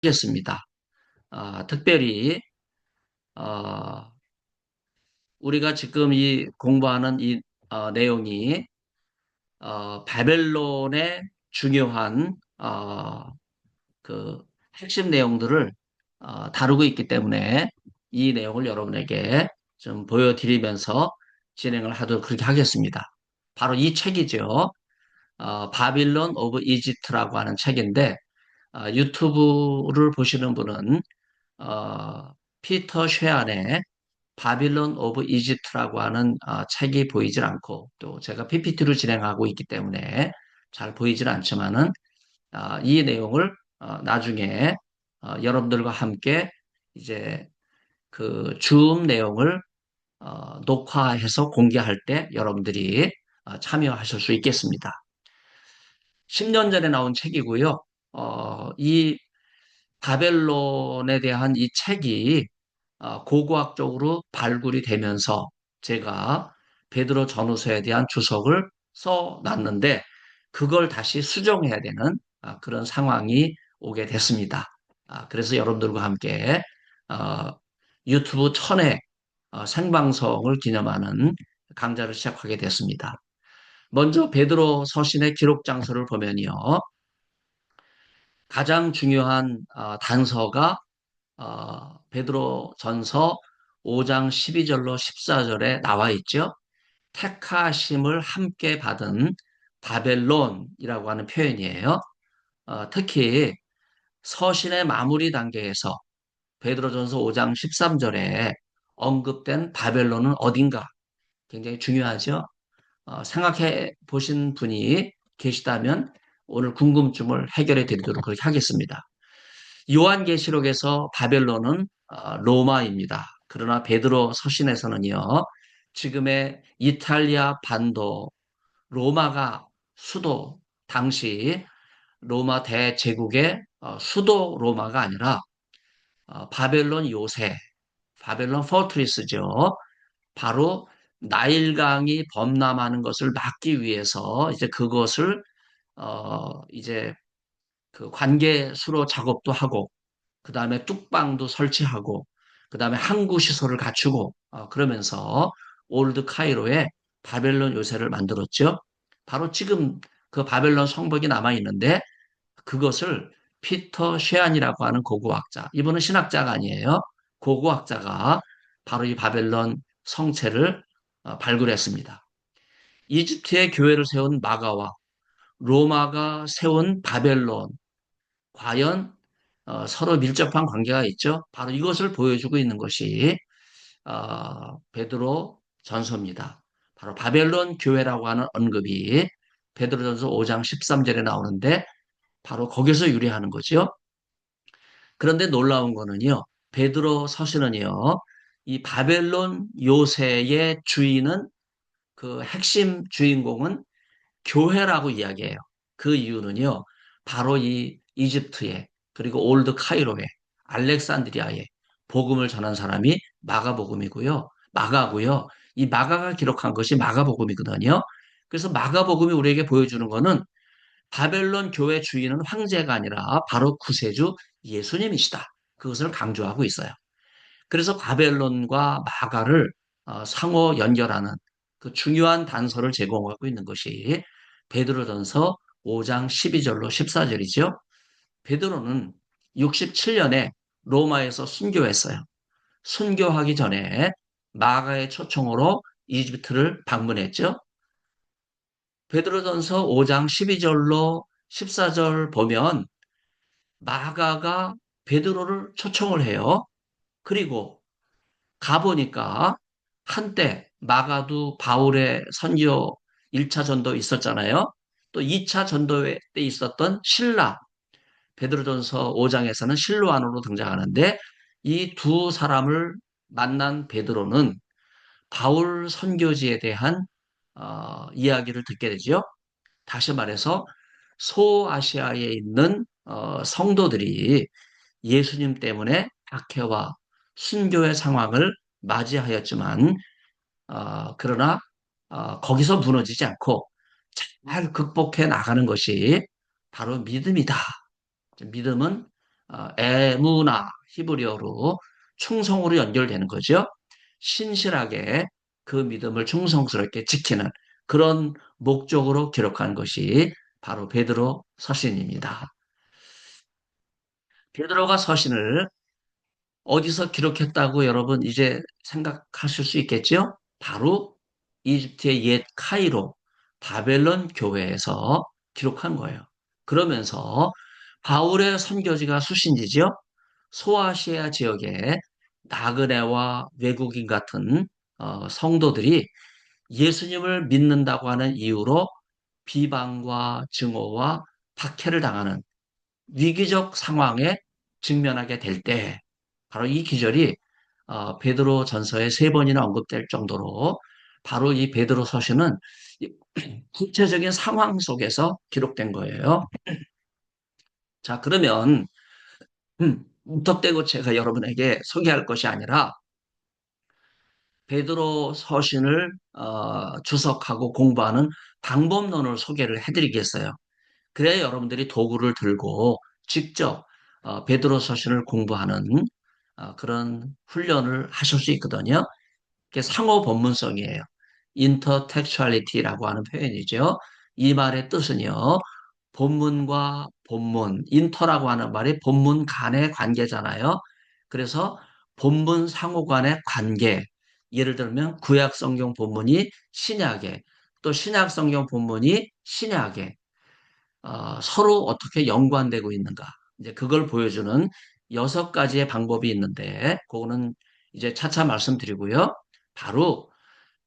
하겠습니다. 특별히 어, 우리가 지금 이 공부하는 이 내용이 바벨론의 중요한 그 핵심 내용들을 다루고 있기 때문에 이 내용을 여러분에게 좀 보여드리면서 진행을 하도록 그렇게 하겠습니다. 바로 이 책이죠. 바빌론 오브 이집트라고 하는 책인데 유튜브를 보시는 분은 피터 쉐안의 바빌론 오브 이집트라고 하는 책이 보이질 않고 또 제가 PPT로 진행하고 있기 때문에 잘 보이질 않지만은 이 내용을 나중에 여러분들과 함께 이제 그 줌 내용을 녹화해서 공개할 때 여러분들이 참여하실 수 있겠습니다. 10년 전에 나온 책이고요. 이 바벨론에 대한 이 책이 고고학적으로 발굴이 되면서 제가 베드로 전후서에 대한 주석을 써놨는데 그걸 다시 수정해야 되는 그런 상황이 오게 됐습니다. 그래서 여러분들과 함께 어, 유튜브 1000회 생방송을 기념하는 강좌를 시작하게 됐습니다. 먼저 베드로 서신의 기록 장소를 보면요. 가장 중요한 단서가 베드로 전서 5장 12절로 14절에 나와 있죠. 택하심을 함께 받은 바벨론이라고 하는 표현이에요. 특히 서신의 마무리 단계에서 베드로전서 5장 13절에 언급된 바벨론은 어딘가 굉장히 중요하죠. 생각해 보신 분이 계시다면 오늘 궁금증을 해결해 드리도록 그렇게 하겠습니다. 요한계시록에서 바벨론은 로마입니다. 그러나 베드로 서신에서는요, 지금의 이탈리아 반도 로마가 수도, 당시 로마 대제국의 수도 로마가 아니라 바벨론 요새, 바벨론 포트리스죠. 바로 나일강이 범람하는 것을 막기 위해서 이제 그것을 이제 그 관계수로 작업도 하고 그 다음에 뚝방도 설치하고, 그 다음에 항구 시설을 갖추고, 그러면서 올드 카이로에 바벨론 요새를 만들었죠. 바로 지금 그 바벨론 성벽이 남아 있는데 그것을 피터 쉐안이라고 하는 고고학자, 이분은 신학자가 아니에요. 고고학자가 바로 이 바벨론 성체를 발굴했습니다. 이집트의 교회를 세운 마가와 로마가 세운 바벨론, 과연 서로 밀접한 관계가 있죠. 바로 이것을 보여주고 있는 것이 베드로 전서입니다. 바로 바벨론 교회라고 하는 언급이 베드로전서 5장 13절에 나오는데 바로 거기서 유래하는 거죠. 그런데 놀라운 거는요. 베드로 서신은요. 이 바벨론 요새의 주인은 그 핵심 주인공은 교회라고 이야기해요. 그 이유는요, 바로 이 이집트에, 그리고 올드 카이로에, 알렉산드리아에 복음을 전한 사람이 마가복음이고요. 마가고요. 이 마가가 기록한 것이 마가복음이거든요. 그래서 마가복음이 우리에게 보여주는 것은 바벨론 교회 주인은 황제가 아니라 바로 구세주 예수님이시다. 그것을 강조하고 있어요. 그래서 바벨론과 마가를 상호 연결하는 그 중요한 단서를 제공하고 있는 것이 베드로전서 5장 12절로 14절이죠. 베드로는 67년에 로마에서 순교했어요. 순교하기 전에 마가의 초청으로 이집트를 방문했죠. 베드로전서 5장 12절로 14절 보면 마가가 베드로를 초청을 해요. 그리고 가보니까 한때 마가도 바울의 선교 1차 전도 있었잖아요. 또 2차 전도 때 있었던 신라, 베드로전서 5장에서는 실로안으로 등장하는데 이 두 사람을 만난 베드로는 바울 선교지에 대한 이야기를 듣게 되죠. 다시 말해서 소아시아에 있는 성도들이 예수님 때문에 박해와 순교의 상황을 맞이하였지만 그러나 거기서 무너지지 않고 잘 극복해 나가는 것이 바로 믿음이다. 믿음은 에무나 히브리어로 충성으로 연결되는 거죠. 신실하게 그 믿음을 충성스럽게 지키는 그런 목적으로 기록한 것이 바로 베드로 서신입니다. 베드로가 서신을 어디서 기록했다고 여러분 이제 생각하실 수 있겠죠? 바로 이집트의 옛 카이로 바벨론 교회에서 기록한 거예요. 그러면서 바울의 선교지가 수신지죠. 소아시아 지역에 나그네와 외국인 같은 성도들이 예수님을 믿는다고 하는 이유로 비방과 증오와 박해를 당하는 위기적 상황에 직면하게 될 때, 바로 이 기절이 베드로 전서에 세 번이나 언급될 정도로 바로 이 베드로 서신은 구체적인 상황 속에서 기록된 거예요. 자, 그러면 무턱대고 제가 여러분에게 소개할 것이 아니라 베드로 서신을 주석하고 공부하는 방법론을 소개를 해드리겠어요. 그래야 여러분들이 도구를 들고 직접 베드로 서신을 공부하는 그런 훈련을 하실 수 있거든요. 그게 상호 본문성이에요. intertextuality라고 하는 표현이죠. 이 말의 뜻은요. 본문과 본문, 인터라고 하는 말이 본문 간의 관계잖아요. 그래서 본문 상호 간의 관계. 예를 들면 구약 성경 본문이 신약에, 또 신약 성경 본문이 신약에 서로 어떻게 연관되고 있는가. 이제 그걸 보여주는 6가지의 방법이 있는데, 그거는 이제 차차 말씀드리고요. 바로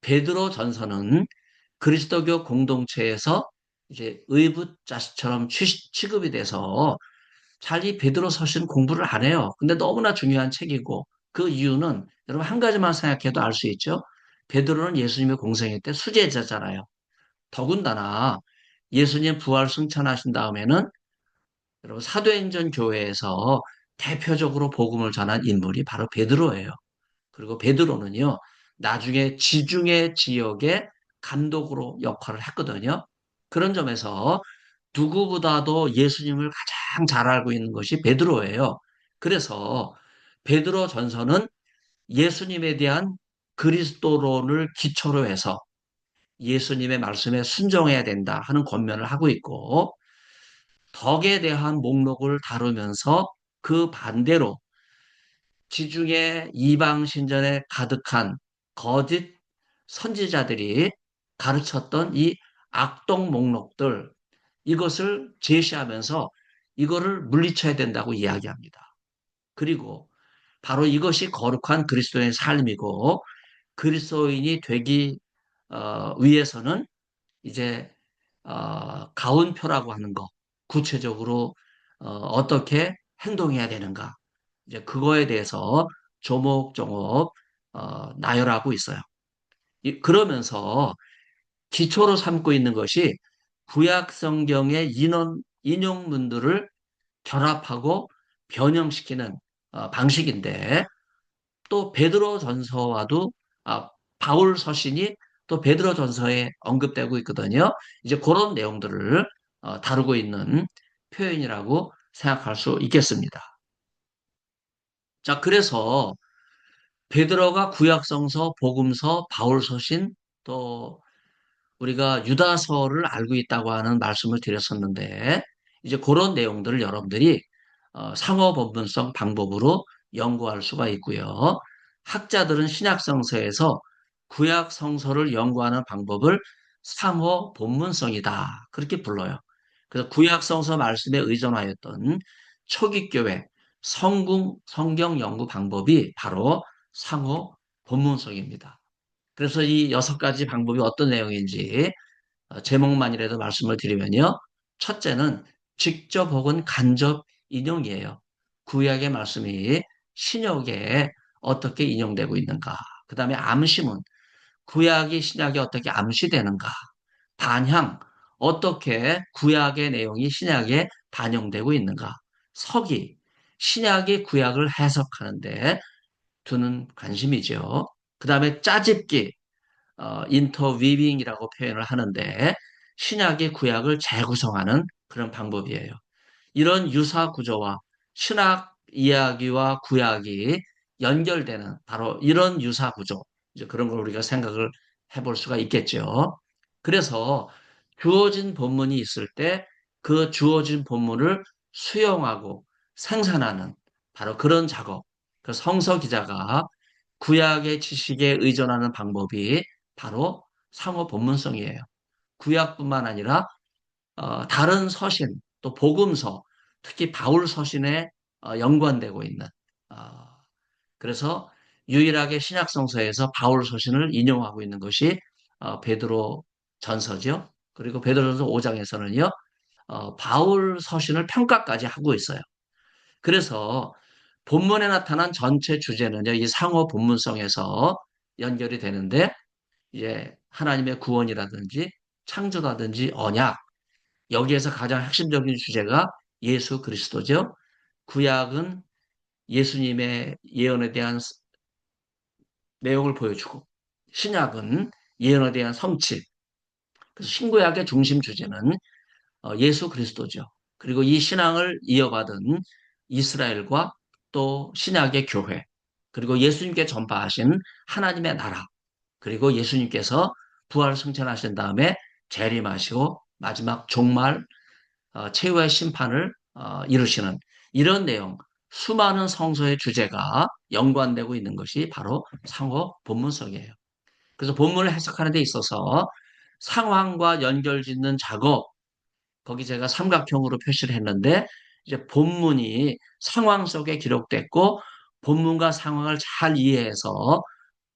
베드로 전서는 그리스도교 공동체에서 이제 의붓자식처럼 취급이 돼서 잘 이 베드로 서신 공부를 안 해요. 근데 너무나 중요한 책이고 그 이유는 여러분 한 가지만 생각해도 알 수 있죠. 베드로는 예수님의 공생애 때 수제자잖아요. 더군다나 예수님 부활 승천하신 다음에는 여러분 사도행전 교회에서 대표적으로 복음을 전한 인물이 바로 베드로예요. 그리고 베드로는요, 나중에 지중해 지역의 감독으로 역할을 했거든요. 그런 점에서 누구보다도 예수님을 가장 잘 알고 있는 것이 베드로예요. 그래서 베드로 전서는 예수님에 대한 그리스도론을 기초로 해서 예수님의 말씀에 순종해야 된다 하는 권면을 하고 있고, 덕에 대한 목록을 다루면서 그 반대로 지중해 이방 신전에 가득한 거짓 선지자들이 가르쳤던 이 악동 목록들, 이것을 제시하면서 이거를 물리쳐야 된다고 이야기합니다. 그리고 바로 이것이 거룩한 그리스도인의 삶이고 그리스도인이 되기 위해서는 이제 가운표라고 하는 거, 구체적으로 어떻게 행동해야 되는가, 이제 그거에 대해서 조목조목 나열하고 있어요. 그러면서 기초로 삼고 있는 것이 구약 성경의 인용문들을 결합하고 변형시키는 방식인데, 또 베드로 전서와도 바울 서신이 또 베드로 전서에 언급되고 있거든요. 이제 그런 내용들을 다루고 있는 표현이라고 생각할 수 있겠습니다. 자, 그래서 베드로가 구약성서, 복음서, 바울서신, 또 우리가 유다서를 알고 있다고 하는 말씀을 드렸었는데, 이제 그런 내용들을 여러분들이 상어 본문성 방법으로 연구할 수가 있고요. 학자들은 신약성서에서 구약성서를 연구하는 방법을 상어 본문성이다, 그렇게 불러요. 그래서 구약성서 말씀에 의존하였던 초기교회 성경 연구 방법이 바로 상호 본문성입니다. 그래서 이 6가지 방법이 어떤 내용인지 제목만이라도 말씀을 드리면요. 첫째는 직접 혹은 간접 인용이에요. 구약의 말씀이 신약에 어떻게 인용되고 있는가. 그 다음에 암시문, 구약이 신약에 어떻게 암시되는가. 반향, 어떻게 구약의 내용이 신약에 반영되고 있는가. 서기, 신약이 구약을 해석하는데 두는 관심이죠. 그 다음에 짜집기, 인터위빙이라고 표현을 하는데 신약의 구약을 재구성하는 그런 방법이에요. 이런 유사 구조와 신학 이야기와 구약이 연결되는 바로 이런 유사 구조, 이제 그런 걸 우리가 생각을 해볼 수가 있겠죠. 그래서 주어진 본문이 있을 때 그 주어진 본문을 수용하고 생산하는 바로 그런 작업. 그 성서 기자가 구약의 지식에 의존하는 방법이 바로 상호 본문성이에요. 구약뿐만 아니라 다른 서신, 또 복음서, 특히 바울 서신에 연관되고 있는 어, 그래서 유일하게 신약 성서에서 바울 서신을 인용하고 있는 것이 베드로 전서죠. 그리고 베드로전서 5장에서는요. 바울 서신을 평가까지 하고 있어요. 그래서 본문에 나타난 전체 주제는요. 이 상호 본문성에서 연결이 되는데 이제 하나님의 구원이라든지 창조라든지 언약 여기에서 가장 핵심적인 주제가 예수 그리스도죠. 구약은 예수님의 예언에 대한 내용을 보여주고 신약은 예언에 대한 성취. 그래서 신구약의 중심 주제는 예수 그리스도죠. 그리고 이 신앙을 이어받은 이스라엘과 또 신약의 교회, 그리고 예수님께 전파하신 하나님의 나라, 그리고 예수님께서 부활 승천하신 다음에 재림하시고 마지막 종말 최후의 심판을 이루시는 이런 내용, 수많은 성서의 주제가 연관되고 있는 것이 바로 상호 본문성이에요. 그래서 본문을 해석하는 데 있어서 상황과 연결짓는 작업, 거기 제가 삼각형으로 표시를 했는데 이제 본문이 상황 속에 기록됐고 본문과 상황을 잘 이해해서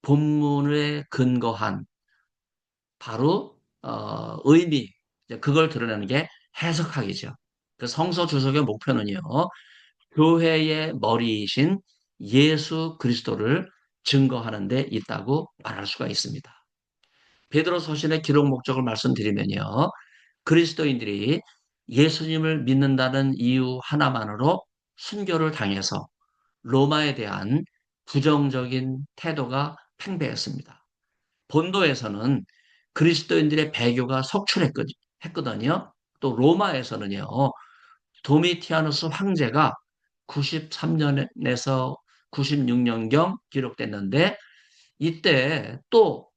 본문에 근거한 바로 의미, 그걸 드러내는 게 해석학이죠. 그 성서 주석의 목표는요. 교회의 머리이신 예수 그리스도를 증거하는 데 있다고 말할 수가 있습니다. 베드로 서신의 기록 목적을 말씀드리면요. 그리스도인들이 예수님을 믿는다는 이유 하나만으로 순교를 당해서 로마에 대한 부정적인 태도가 팽배했습니다. 본도에서는 그리스도인들의 배교가 속출했거든요. 또 로마에서는요. 도미티아누스 황제가 93년에서 96년경 기록됐는데 이때 또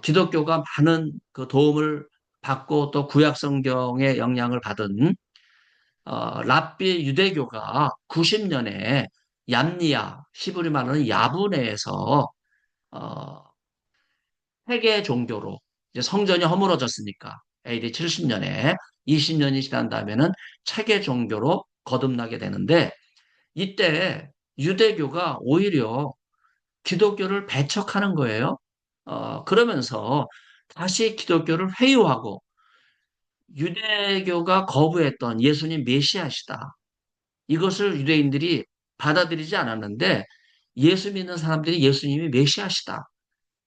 기독교가 많은 그 도움을 받고 또 구약 성경의 영향을 받은 랍비 유대교가 90년에 얌니아 히브리 말로는 야브네에서 어, 세계 종교로 이제 성전이 허물어졌으니까 AD 70년에 20년이 지난 다음에는 체계 종교로 거듭나게 되는데 이때 유대교가 오히려 기독교를 배척하는 거예요. 그러면서 다시 기독교를 회유하고 유대교가 거부했던 예수님 메시아시다. 이것을 유대인들이 받아들이지 않았는데 예수 믿는 사람들이 예수님이 메시아시다.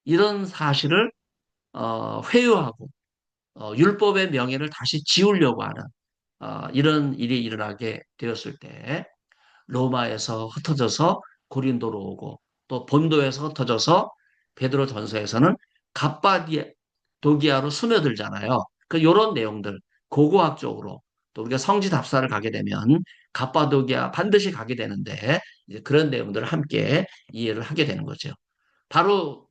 이런 사실을 회유하고 율법의 명예를 다시 지우려고 하는 이런 일이 일어나게 되었을 때 로마에서 흩어져서 고린도로 오고 또 본도에서 흩어져서 베드로 전서에서는 갑바도기아로 스며들잖아요. 그 이런 내용들 고고학적으로 또 우리가 성지 답사를 가게 되면 갑바도기아 반드시 가게 되는데 이제 그런 내용들을 함께 이해를 하게 되는 거죠. 바로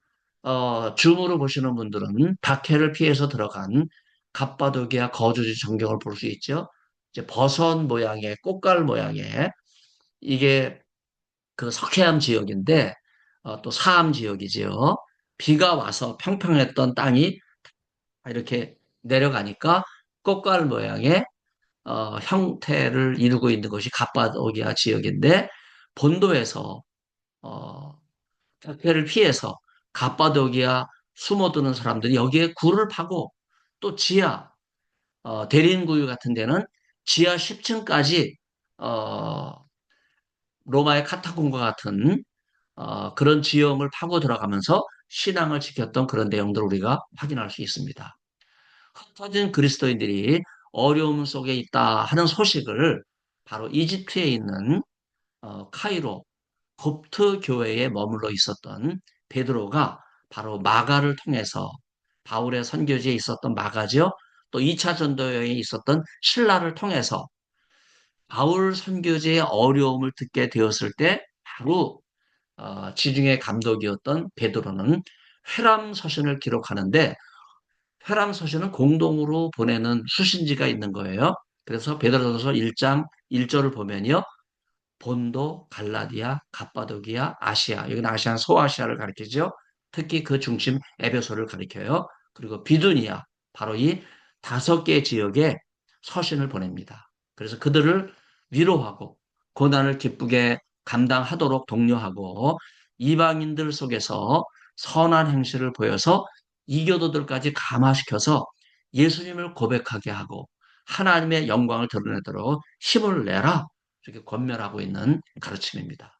줌으로 보시는 분들은 박해를 피해서 들어간 갑바도기아 거주지 전경을 볼 수 있죠. 이제 버섯 모양의 꽃갈 모양의 이게 그 석회암 지역인데 또 사암 지역이지요. 비가 와서 평평했던 땅이 이렇게 내려가니까 꽃갈 모양의 형태를 이루고 있는 것이 갑바도기아 지역인데 본도에서 어, 박해를 피해서 갑바도기아 숨어드는 사람들이 여기에 굴을 파고 또 지하 대림구유 같은 데는 지하 10층까지 로마의 카타콤과 같은 그런 지형을 파고 들어가면서 신앙을 지켰던 그런 내용들을 우리가 확인할 수 있습니다. 흩어진 그리스도인들이 어려움 속에 있다 하는 소식을 바로 이집트에 있는 카이로 kop트 교회에 머물러 있었던 베드로가 바로 마가를 통해서 바울의 선교지에 있었던 마가죠. 또 2차 전도 여행에 있었던 신라를 통해서 바울 선교제의 어려움을 듣게 되었을 때 바로 지중해 감독이었던 베드로는 회람 서신을 기록하는데 회람 서신은 공동으로 보내는 수신지가 있는 거예요. 그래서 베드로전서 1장 1절을 보면요. 본도, 갈라디아, 갑바도기아, 아시아. 여기는 아시아는 소아시아를 가리키죠. 특히 그 중심 에베소를 가리켜요. 그리고 비두니아, 바로 이 5개 지역에 서신을 보냅니다. 그래서 그들을 위로하고 고난을 기쁘게 감당하도록 독려하고 이방인들 속에서 선한 행실을 보여서 이교도들까지 감화시켜서 예수님을 고백하게 하고 하나님의 영광을 드러내도록 힘을 내라. 이렇게 권면하고 있는 가르침입니다.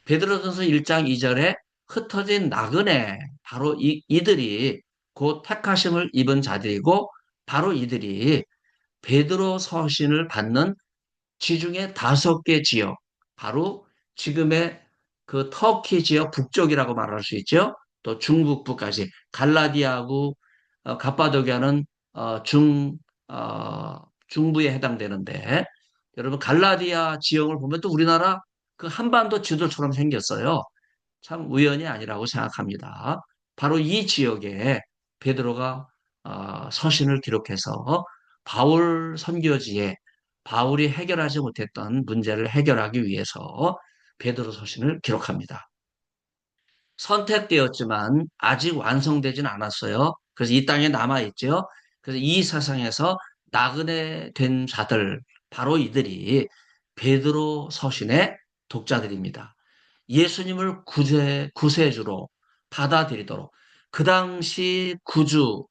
베드로전서 1장 2절에 흩어진 나그네 바로 이들이 곧 택하심을 입은 자들이고 바로 이들이 베드로 서신을 받는 지중해 5개 지역 바로 지금의 그 터키 지역 북쪽이라고 말할 수 있죠. 또 중북부까지 갈라디아하고 갑바도기아는 어, 중 중부에 해당되는데 여러분 갈라디아 지형을 보면 또 우리나라 그 한반도 지도처럼 생겼어요. 참 우연이 아니라고 생각합니다. 바로 이 지역에 베드로가 서신을 기록해서 바울 선교지에 바울이 해결하지 못했던 문제를 해결하기 위해서 베드로 서신을 기록합니다. 선택되었지만 아직 완성되지는 않았어요. 그래서 이 땅에 남아있죠. 그래서 이 세상에서 나그네 된 자들, 바로 이들이 베드로 서신의 독자들입니다. 예수님을 구세주로 받아들이도록 그 당시 구주,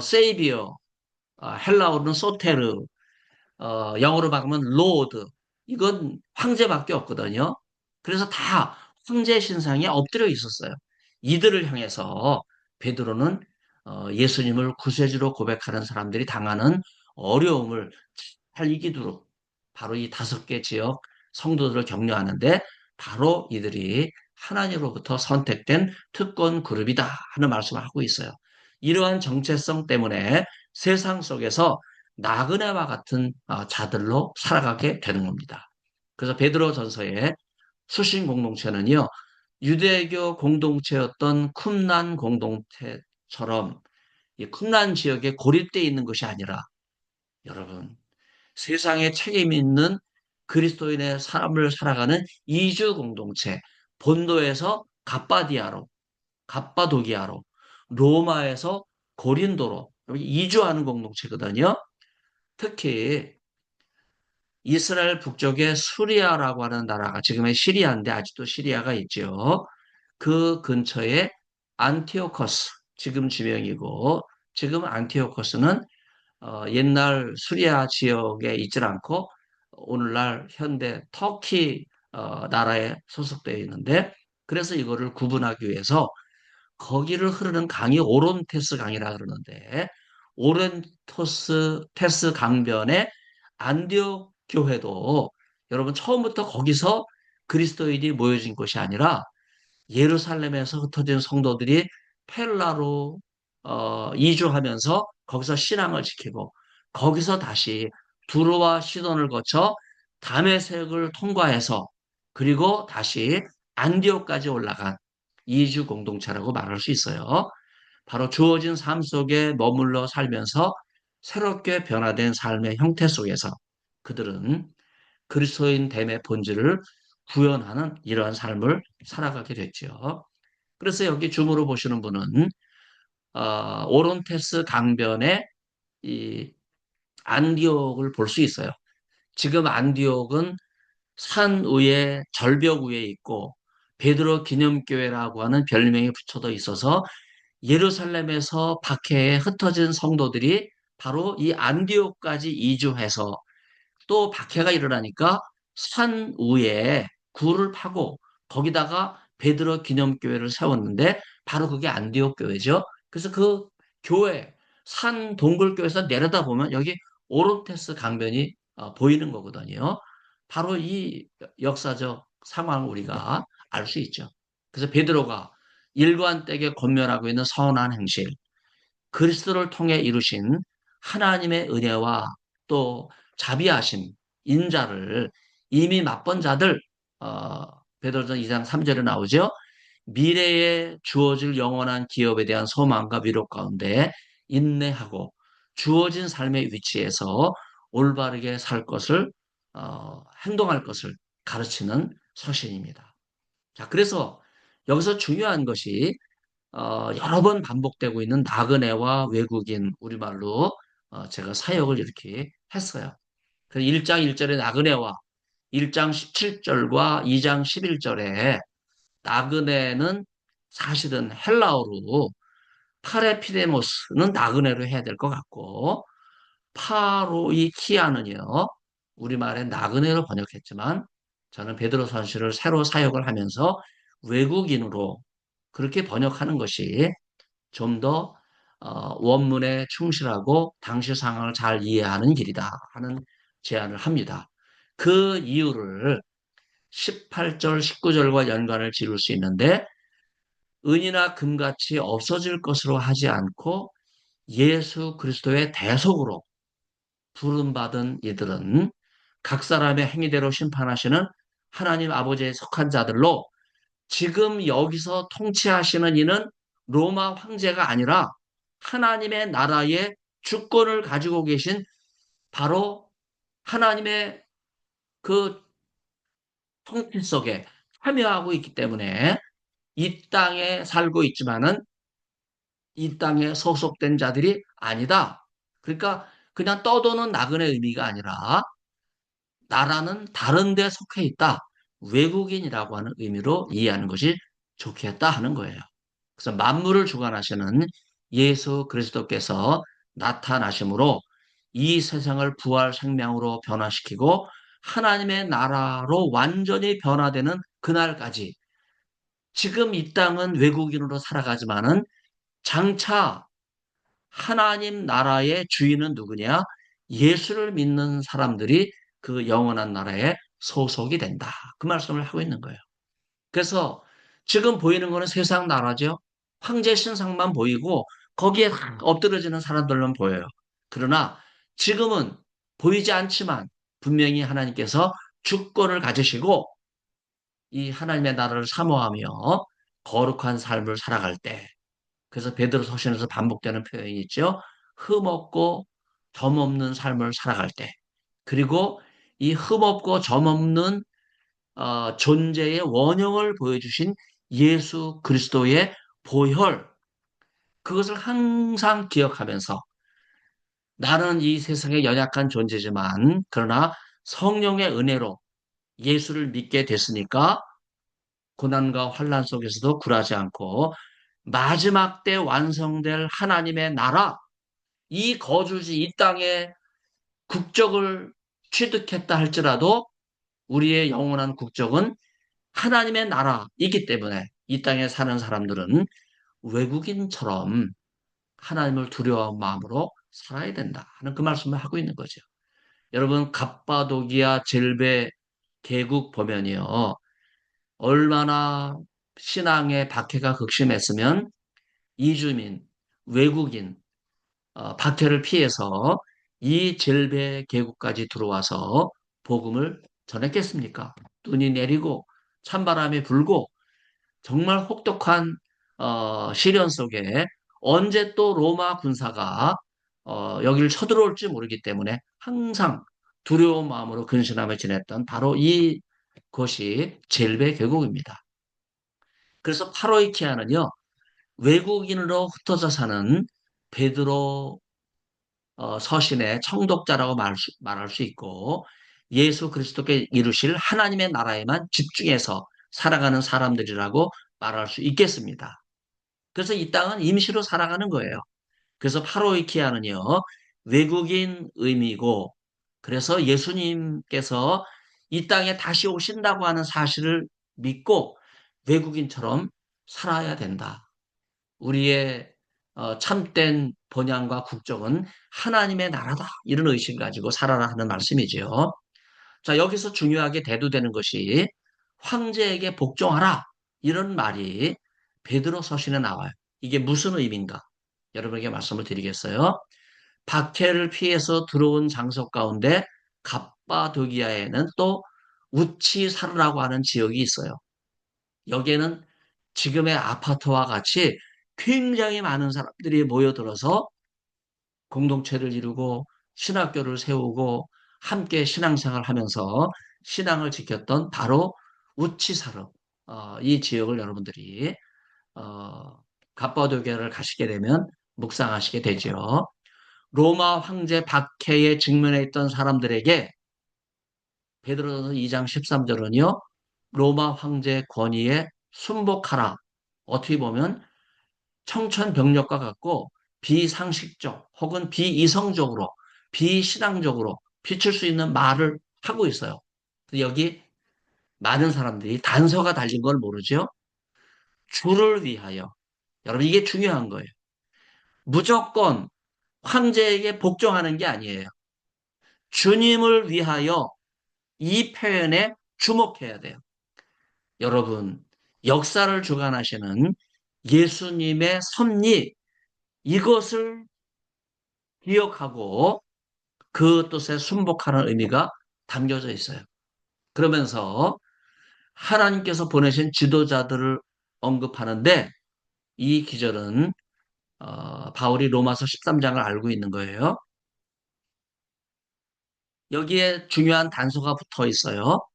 세이비어, 헬라어로는 소테르, 영어로 바꾸면 로드. 이건 황제밖에 없거든요. 그래서 다 황제 신상에 엎드려 있었어요. 이들을 향해서 베드로는 예수님을 구세주로 고백하는 사람들이 당하는 어려움을 잘 이기도록 바로 이 5개 지역 성도들을 격려하는데 바로 이들이 하나님으로부터 선택된 특권 그룹이다 하는 말씀을 하고 있어요. 이러한 정체성 때문에 세상 속에서 나그네와 같은 자들로 살아가게 되는 겁니다. 그래서 베드로 전서의 수신 공동체는요, 유대교 공동체였던 쿰란 공동체처럼 이 쿰란 지역에 고립되어 있는 것이 아니라 여러분 세상에 책임 있는 그리스도인의 삶을 살아가는 이주 공동체, 본도에서 갑바도기아로, 로마에서 고린도로 이주하는 공동체거든요. 특히 이스라엘 북쪽에 수리아라고 하는 나라가 지금의 시리아인데 아직도 시리아가 있죠. 그 근처에 안티오커스, 지금 지명이고 지금 안티오커스는 옛날 수리아 지역에 있질 않고 오늘날 현대 터키 나라에 소속되어 있는데 그래서 이거를 구분하기 위해서 거기를 흐르는 강이 오론테스 강이라 그러는데 오론토스 테스 강변에 안디옥 교회도 여러분 처음부터 거기서 그리스도인이 모여진 것이 아니라 예루살렘에서 흩어진 성도들이 펠라로 이주하면서 거기서 신앙을 지키고 거기서 다시 두로와 시돈을 거쳐 다메섹을 통과해서 그리고 다시 안디옥까지 올라간 이주 공동체라고 말할 수 있어요. 바로 주어진 삶 속에 머물러 살면서 새롭게 변화된 삶의 형태 속에서 그들은 그리스도인 됨의 본질을 구현하는 이러한 삶을 살아가게 됐죠. 그래서 여기 줌으로 보시는 분은 오론테스 강변의 이 안디옥을 볼 수 있어요. 지금 안디옥은 산 위에 절벽 위에 있고 베드로 기념교회라고 하는 별명이 붙여져 있어서 예루살렘에서 박해에 흩어진 성도들이 바로 이 안디옥까지 이주해서 또 박해가 일어나니까 산 위에 굴을 파고 거기다가 베드로 기념교회를 세웠는데 바로 그게 안디옥 교회죠. 그래서 그 교회 산 동굴교에서 내려다보면 여기 오론테스 강변이 보이는 거거든요. 바로 이 역사적 상황을 우리가 알 수 있죠. 그래서 베드로가 일관되게 권면하고 있는 선한 행실, 그리스도를 통해 이루신 하나님의 은혜와 또 자비하심, 인자를 이미 맛본 자들, 어, 베드로전 2장 3절에 나오죠. 미래에 주어질 영원한 기업에 대한 소망과 위로 가운데 인내하고 주어진 삶의 위치에서 올바르게 살 것을 행동할 것을 가르치는 서신입니다. 자, 그래서 여기서 중요한 것이 여러 번 반복되고 있는 나그네와 외국인 우리말로 제가 사역을 이렇게 했어요. 그래서 1장 1절의 나그네와 1장 17절과 2장 11절에 나그네는 사실은 헬라어로 파레피데모스는 나그네로 해야 될 것 같고 파로이키아는요 우리말에 나그네로 번역했지만 저는 베드로 선시를 새로 사역을 하면서 외국인으로 그렇게 번역하는 것이 좀 더 원문에 충실하고 당시 상황을 잘 이해하는 길이다 하는 제안을 합니다. 그 이유를 18절, 19절과 연관을 지을 수 있는데 은이나 금같이 없어질 것으로 하지 않고 예수 그리스도의 대속으로 부름받은 이들은 각 사람의 행위대로 심판하시는 하나님 아버지에 속한 자들로 지금 여기서 통치하시는 이는 로마 황제가 아니라 하나님의 나라의 주권을 가지고 계신 바로 하나님의 그 통치 속에 참여하고 있기 때문에 이 땅에 살고 있지만은 이 땅에 소속된 자들이 아니다. 그러니까 그냥 떠도는 나그네 의미가 아니라 나라는 다른 데 속해 있다. 외국인이라고 하는 의미로 이해하는 것이 좋겠다 하는 거예요. 그래서 만물을 주관하시는 예수 그리스도께서 나타나심으로 이 세상을 부활 생명으로 변화시키고 하나님의 나라로 완전히 변화되는 그날까지 지금 이 땅은 외국인으로 살아가지만은 장차 하나님 나라의 주인은 누구냐? 예수를 믿는 사람들이 그 영원한 나라에 소속이 된다. 그 말씀을 하고 있는 거예요. 그래서 지금 보이는 거는 세상 나라죠. 황제 신상만 보이고 거기에 엎드려지는 사람들만 보여요. 그러나 지금은 보이지 않지만 분명히 하나님께서 주권을 가지시고 이 하나님의 나라를 사모하며 거룩한 삶을 살아갈 때 그래서 베드로 서신에서 반복되는 표현이 있죠. 흠없고 점없는 삶을 살아갈 때 그리고 이 흠없고 점없는 존재의 원형을 보여주신 예수 그리스도의 보혈 그것을 항상 기억하면서 나는 이 세상에 연약한 존재지만 그러나 성령의 은혜로 예수를 믿게 됐으니까 고난과 환난 속에서도 굴하지 않고 마지막 때 완성될 하나님의 나라 이 거주지 이 땅에 국적을 취득했다 할지라도 우리의 영원한 국적은 하나님의 나라이기 때문에 이 땅에 사는 사람들은 외국인처럼 하나님을 두려워한 마음으로 살아야 된다 하는 그 말씀을 하고 있는 거죠. 여러분 갑바도기아 젤베 계곡 보면요. 얼마나 신앙의 박해가 극심했으면 이주민, 외국인, 박해를 피해서 이 젤베 계곡까지 들어와서 복음을 전했겠습니까? 눈이 내리고 찬바람이 불고 정말 혹독한 시련 속에 언제 또 로마 군사가 여기를 쳐들어올지 모르기 때문에 항상 두려운 마음으로 근신하며 지냈던 바로 이것이 젤베 계곡입니다. 그래서 파로이키아는요 외국인으로 흩어져 사는 베드로 서신의 청독자라고 말할 수 있고 예수 그리스도께 이루실 하나님의 나라에만 집중해서 살아가는 사람들이라고 말할 수 있겠습니다. 그래서 이 땅은 임시로 살아가는 거예요. 그래서 파로이키아는요, 외국인 의미고, 그래서 예수님께서 이 땅에 다시 오신다고 하는 사실을 믿고 외국인처럼 살아야 된다. 우리의 참된 본향과 국적은 하나님의 나라다. 이런 의식 가지고 살아라 하는 말씀이지요. 자, 여기서 중요하게 대두되는 것이 황제에게 복종하라. 이런 말이 베드로 서신에 나와요. 이게 무슨 의미인가? 여러분에게 말씀을 드리겠어요. 박해를 피해서 들어온 장소 가운데 갑바도기아에는 또 우치사르라고 하는 지역이 있어요. 여기에는 지금의 아파트와 같이 굉장히 많은 사람들이 모여들어서 공동체를 이루고 신학교를 세우고 함께 신앙생활을 하면서 신앙을 지켰던 바로 우치사르, 이 지역을 여러분들이 어, 갑바도기아를 가시게 되면 묵상하시게 되죠. 로마 황제 박해에 직면해 있던 사람들에게 베드로전서 2장 13절은요. 로마 황제 권위에 순복하라. 어떻게 보면 청천벽력과 같고 비상식적 혹은 비이성적으로 비신앙적으로 비출 수 있는 말을 하고 있어요. 여기 많은 사람들이 단서가 달린 걸 모르죠. 주를 위하여. 여러분 이게 중요한 거예요. 무조건 황제에게 복종하는 게 아니에요. 주님을 위하여 이 표현에 주목해야 돼요. 여러분, 역사를 주관하시는 예수님의 섭리, 이것을 기억하고 그 뜻에 순복하는 의미가 담겨져 있어요. 그러면서 하나님께서 보내신 지도자들을 언급하는데 이 기절은 바울이 로마서 13장을 알고 있는 거예요. 여기에 중요한 단서가 붙어 있어요.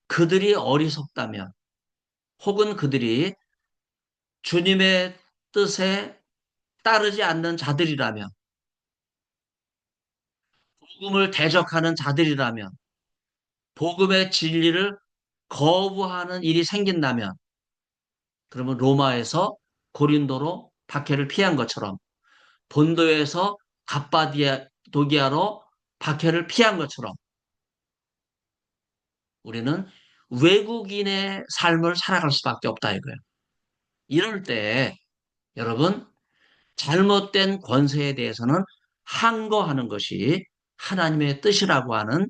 그들이 어리석다면 혹은 그들이 주님의 뜻에 따르지 않는 자들이라면 복음을 대적하는 자들이라면 복음의 진리를 거부하는 일이 생긴다면 그러면 로마에서 고린도로 박해를 피한 것처럼 본도에서 갑바도기아로 박해를 피한 것처럼 우리는 외국인의 삶을 살아갈 수밖에 없다 이거예요. 이럴 때 여러분 잘못된 권세에 대해서는 항거하는 것이 하나님의 뜻이라고 하는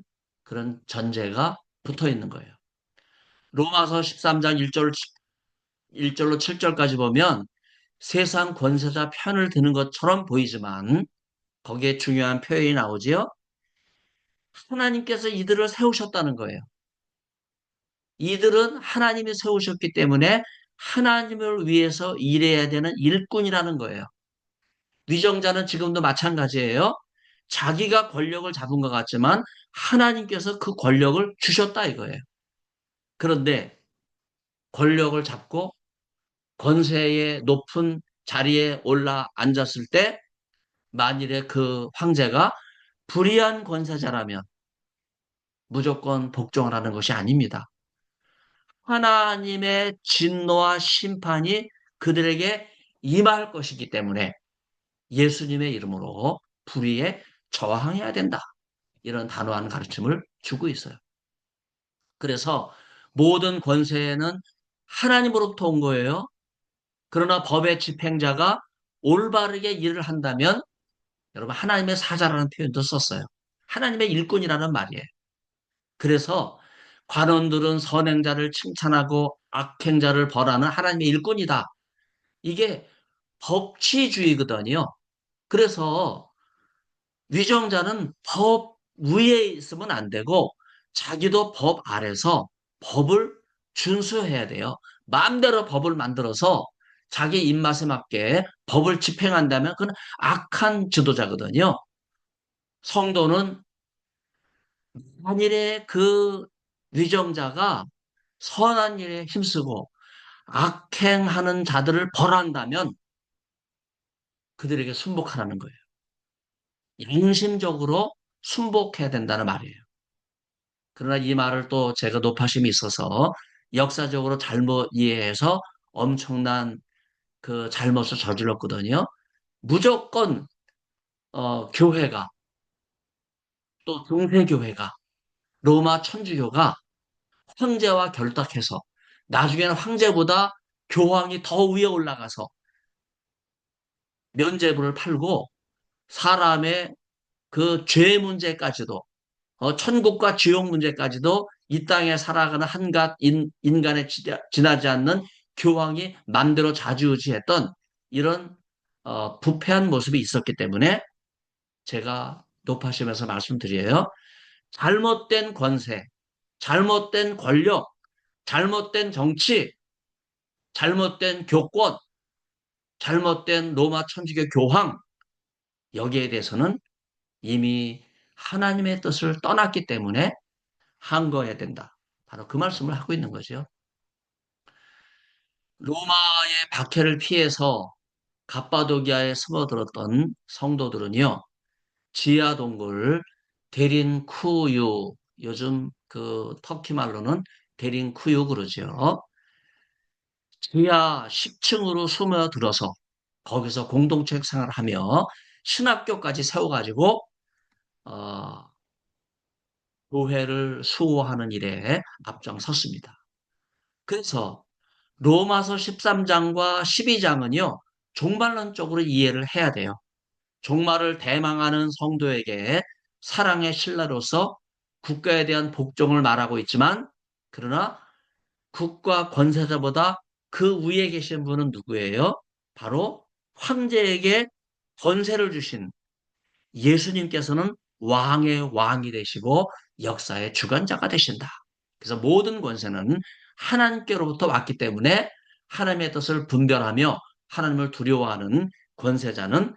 그런 전제가 붙어 있는 거예요. 로마서 13장 1절로 7절까지 보면 세상 권세자 편을 드는 것처럼 보이지만 거기에 중요한 표현이 나오지요. 하나님께서 이들을 세우셨다는 거예요. 이들은 하나님이 세우셨기 때문에 하나님을 위해서 일해야 되는 일꾼이라는 거예요. 위정자는 지금도 마찬가지예요. 자기가 권력을 잡은 것 같지만 하나님께서 그 권력을 주셨다 이거예요. 그런데 권력을 잡고 권세의 높은 자리에 올라 앉았을 때 만일에 그 황제가 불의한 권세자라면 무조건 복종을 하는 것이 아닙니다. 하나님의 진노와 심판이 그들에게 임할 것이기 때문에 예수님의 이름으로 불의에 저항해야 된다. 이런 단호한 가르침을 주고 있어요. 그래서 모든 권세는 하나님으로부터 온 거예요. 그러나 법의 집행자가 올바르게 일을 한다면 여러분 하나님의 사자라는 표현도 썼어요. 하나님의 일꾼이라는 말이에요. 그래서 관원들은 선행자를 칭찬하고 악행자를 벌하는 하나님의 일꾼이다. 이게 법치주의거든요. 그래서 위정자는 법 위에 있으면 안 되고 자기도 법 아래서 법을 준수해야 돼요. 마음대로 법을 만들어서 자기 입맛에 맞게 법을 집행한다면 그건 악한 지도자거든요. 성도는 만일에 그 위정자가 선한 일에 힘쓰고 악행하는 자들을 벌한다면 그들에게 순복하라는 거예요. 양심적으로 순복해야 된다는 말이에요. 그러나 이 말을 또 제가 노파심이 있어서 역사적으로 잘못 이해해서 엄청난 그 잘못을 저질렀거든요. 무조건 교회가 또 중세교회가 로마 천주교가 황제와 결탁해서 나중에는 황제보다 교황이 더 위에 올라가서 면죄부를 팔고 사람의 그 죄 문제까지도 천국과 지옥 문제까지도 이 땅에 살아가는 한갓 인간에 지나지 않는 교황이 맘대로 좌지우지했던 이런 부패한 모습이 있었기 때문에 제가 높아시면서 말씀드려요. 잘못된 권세, 잘못된 권력, 잘못된 정치, 잘못된 교권, 잘못된 로마 천주교 교황, 여기에 대해서는 이미 하나님의 뜻을 떠났기 때문에 항거해야 된다. 바로 그 말씀을 하고 있는 거죠. 로마의 박해를 피해서 갑바도기아에 숨어들었던 성도들은요, 지하 동굴 데린쿠유, 요즘 그 터키 말로는 데린쿠유 그러죠. 지하 10층으로 숨어들어서 거기서 공동체 생활을 하며 신학교까지 세워가지고 어, 교회를 수호하는 일에 앞장섰습니다. 그래서 로마서 13장과 12장은요, 종말론적으로 이해를 해야 돼요. 종말을 대망하는 성도에게 사랑의 신라로서 국가에 대한 복종을 말하고 있지만, 그러나 국가 권세자보다 그 위에 계신 분은 누구예요? 바로 황제에게 권세를 주신 예수님께서는 왕의 왕이 되시고 역사의 주관자가 되신다. 그래서 모든 권세는 하나님께로부터 왔기 때문에 하나님의 뜻을 분별하며 하나님을 두려워하는 권세자는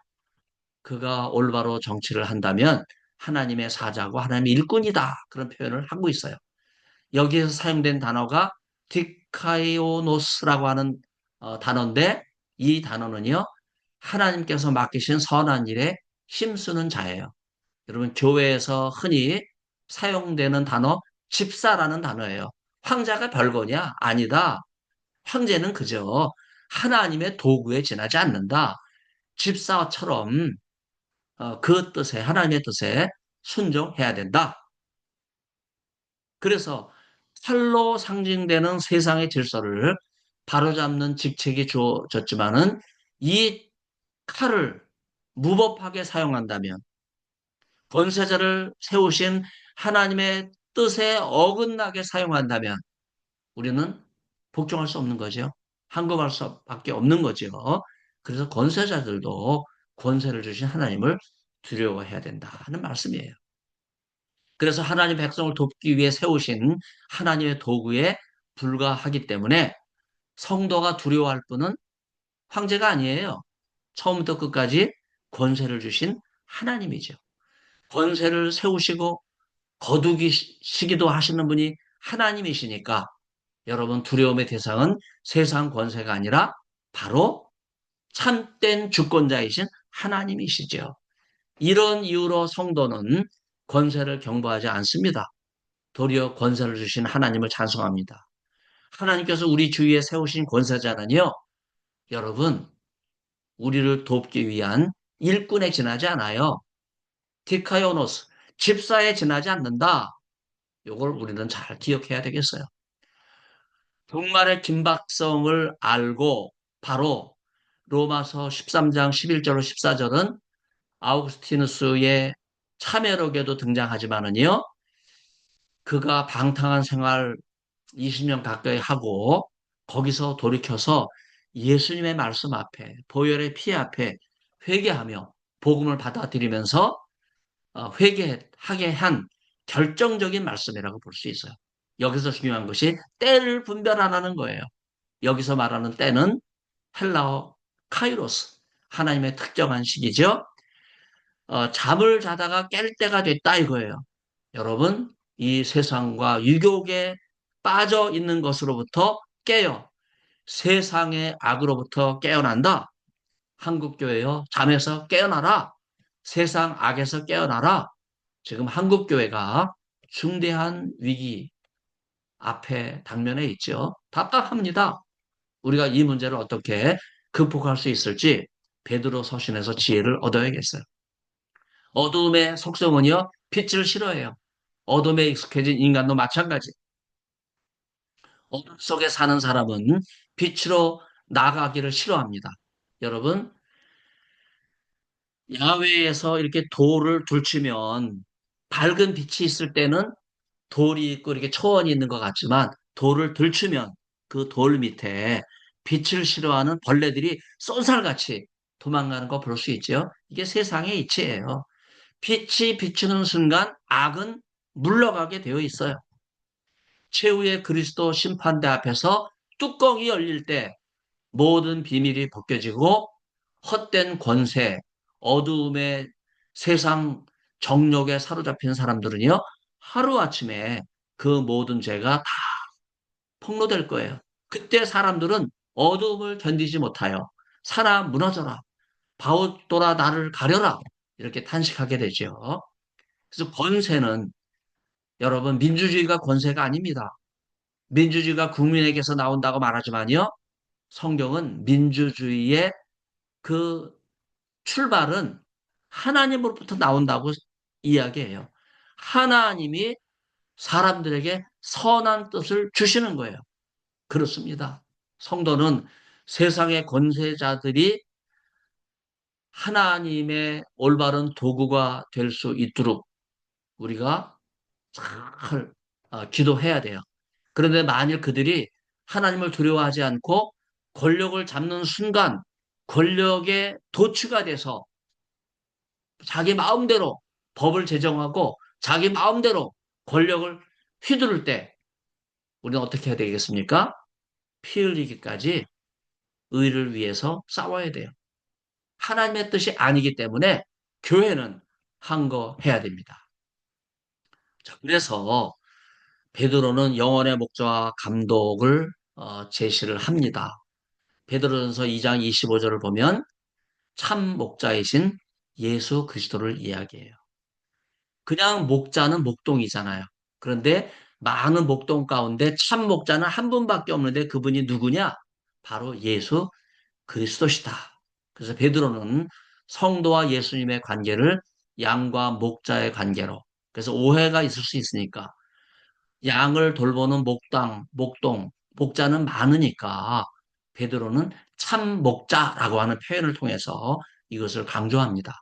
그가 올바로 정치를 한다면 하나님의 사자고 하나님의 일꾼이다. 그런 표현을 하고 있어요. 여기에서 사용된 단어가 디카이오노스라고 하는 단어인데 이 단어는요. 하나님께서 맡기신 선한 일에 힘쓰는 자예요. 여러분 교회에서 흔히 사용되는 단어 집사라는 단어예요. 황자가 별거냐? 아니다. 황제는 그저 하나님의 도구에 지나지 않는다. 집사처럼 그 뜻에 하나님의 뜻에 순종해야 된다. 그래서 칼로 상징되는 세상의 질서를 바로잡는 직책이 주어졌지만은 이 칼을 무법하게 사용한다면 권세자를 세우신 하나님의 뜻에 어긋나게 사용한다면 우리는 복종할 수 없는 거죠. 항거할 수밖에 없는 거죠. 그래서 권세자들도 권세를 주신 하나님을 두려워해야 된다는 말씀이에요. 그래서 하나님 백성을 돕기 위해 세우신 하나님의 도구에 불과하기 때문에 성도가 두려워할 분은 황제가 아니에요. 처음부터 끝까지 권세를 주신 하나님이죠. 권세를 세우시고 거두시기도 하시는 분이 하나님이시니까 여러분 두려움의 대상은 세상 권세가 아니라 바로 참된 주권자이신 하나님이시죠. 이런 이유로 성도는 권세를 경보하지 않습니다. 도리어 권세를 주신 하나님을 찬송합니다. 하나님께서 우리 주위에 세우신 권세자는요, 여러분, 우리를 돕기 위한 일꾼에 지나지 않아요. 디카요노스, 집사에 지나지 않는다. 이걸 우리는 잘 기억해야 되겠어요. 종말의 긴박성을 알고 바로 로마서 13장 11절로 14절은 아우구스티누스의 참회록에도 등장하지만은요, 그가 방탕한 생활 20년 가까이 하고 거기서 돌이켜서 예수님의 말씀 앞에, 보혈의 피 앞에 회개하며 복음을 받아들이면서 회개하게 한 결정적인 말씀이라고 볼 수 있어요. 여기서 중요한 것이 때를 분별 안 하는 거예요. 여기서 말하는 때는 헬라어 카이로스, 하나님의 특정한 시기죠. 잠을 자다가 깰 때가 됐다 이거예요. 여러분, 이 세상과 유혹에 빠져 있는 것으로부터 깨어 세상의 악으로부터 깨어난다. 한국교회요, 잠에서 깨어나라. 세상 악에서 깨어나라. 지금 한국교회가 중대한 위기 앞에 당면에 있죠. 답답합니다. 우리가 이 문제를 어떻게 극복할 수 있을지 베드로 서신에서 지혜를 얻어야겠어요. 어둠의 속성은요, 빛을 싫어해요. 어둠에 익숙해진 인간도 마찬가지. 어둠 속에 사는 사람은 빛으로 나가기를 싫어합니다. 여러분, 야외에서 이렇게 돌을 둘치면 밝은 빛이 있을 때는 돌이 있고 이렇게 초원이 있는 것 같지만 돌을 들추면 그 돌 밑에 빛을 싫어하는 벌레들이 쏜살같이 도망가는 거 볼 수 있죠. 이게 세상의 이치예요. 빛이 비추는 순간 악은 물러가게 되어 있어요. 최후의 그리스도 심판대 앞에서 뚜껑이 열릴 때 모든 비밀이 벗겨지고 헛된 권세, 어두움의 세상 정욕에 사로잡힌 사람들은요, 하루아침에 그 모든 죄가 다 폭로될 거예요. 그때 사람들은 어두움을 견디지 못하여 살아 무너져라. 바웃돌아 나를 가려라. 이렇게 탄식하게 되죠. 그래서 권세는 여러분 민주주의가 권세가 아닙니다. 민주주의가 국민에게서 나온다고 말하지만요. 성경은 민주주의의 그 출발은 하나님으로부터 나온다고 이야기해요. 하나님이 사람들에게 선한 뜻을 주시는 거예요. 그렇습니다. 성도는 세상의 권세자들이 하나님의 올바른 도구가 될 수 있도록 우리가 잘 기도해야 돼요. 그런데 만일 그들이 하나님을 두려워하지 않고 권력을 잡는 순간 권력에 도취가 돼서 자기 마음대로 법을 제정하고 자기 마음대로 권력을 휘두를 때 우리는 어떻게 해야 되겠습니까? 피 흘리기까지 의를 위해서 싸워야 돼요. 하나님의 뜻이 아니기 때문에 교회는 항거해야 됩니다. 자, 그래서 베드로는 영혼의 목자와 감독을 제시를 합니다. 베드로전서 2장 25절을 보면 참 목자이신 예수 그리스도를 이야기해요. 그냥 목자는 목동이잖아요. 그런데 많은 목동 가운데 참 목자는 한 분밖에 없는데 그분이 누구냐? 바로 예수 그리스도시다. 그래서 베드로는 성도와 예수님의 관계를 양과 목자의 관계로, 그래서 오해가 있을 수 있으니까 양을 돌보는 목동, 목자는 많으니까 베드로는 참 목자라고 하는 표현을 통해서 이것을 강조합니다.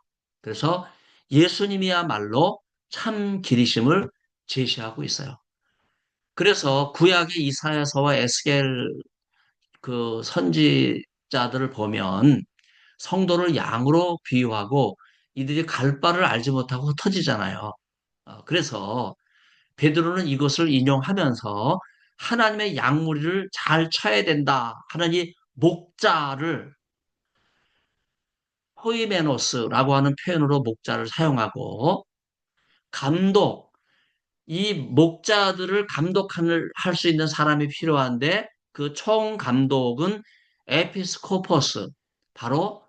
그래서 예수님이야말로 참 길이심을 제시하고 있어요. 그래서 구약의 이사야서와 에스겔 그 선지자들을 보면 성도를 양으로 비유하고 이들이 갈 바를 알지 못하고 흩어지잖아요. 그래서 베드로는 이것을 인용하면서 하나님의 양무리를 잘 쳐야 된다 하는 이 목자를 호이메노스라고 하는 표현으로 목자를 사용하고 감독, 이 목자들을 감독할 수 있는 사람이 필요한데 그 총 감독은 에피스코포스, 바로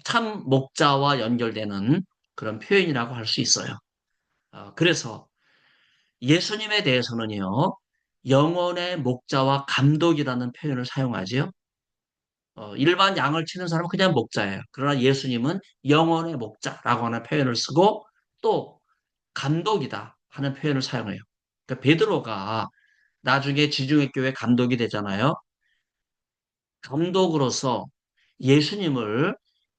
참 목자와 연결되는 그런 표현이라고 할 수 있어요. 그래서 예수님에 대해서는요, 영혼의 목자와 감독이라는 표현을 사용하지요. 일반 양을 치는 사람은 그냥 목자예요. 그러나 예수님은 영혼의 목자라고 하는 표현을 쓰고 또 감독이다 하는 표현을 사용해요. 그러니까 베드로가 나중에 지중해 교회 감독이 되잖아요. 감독으로서 예수님을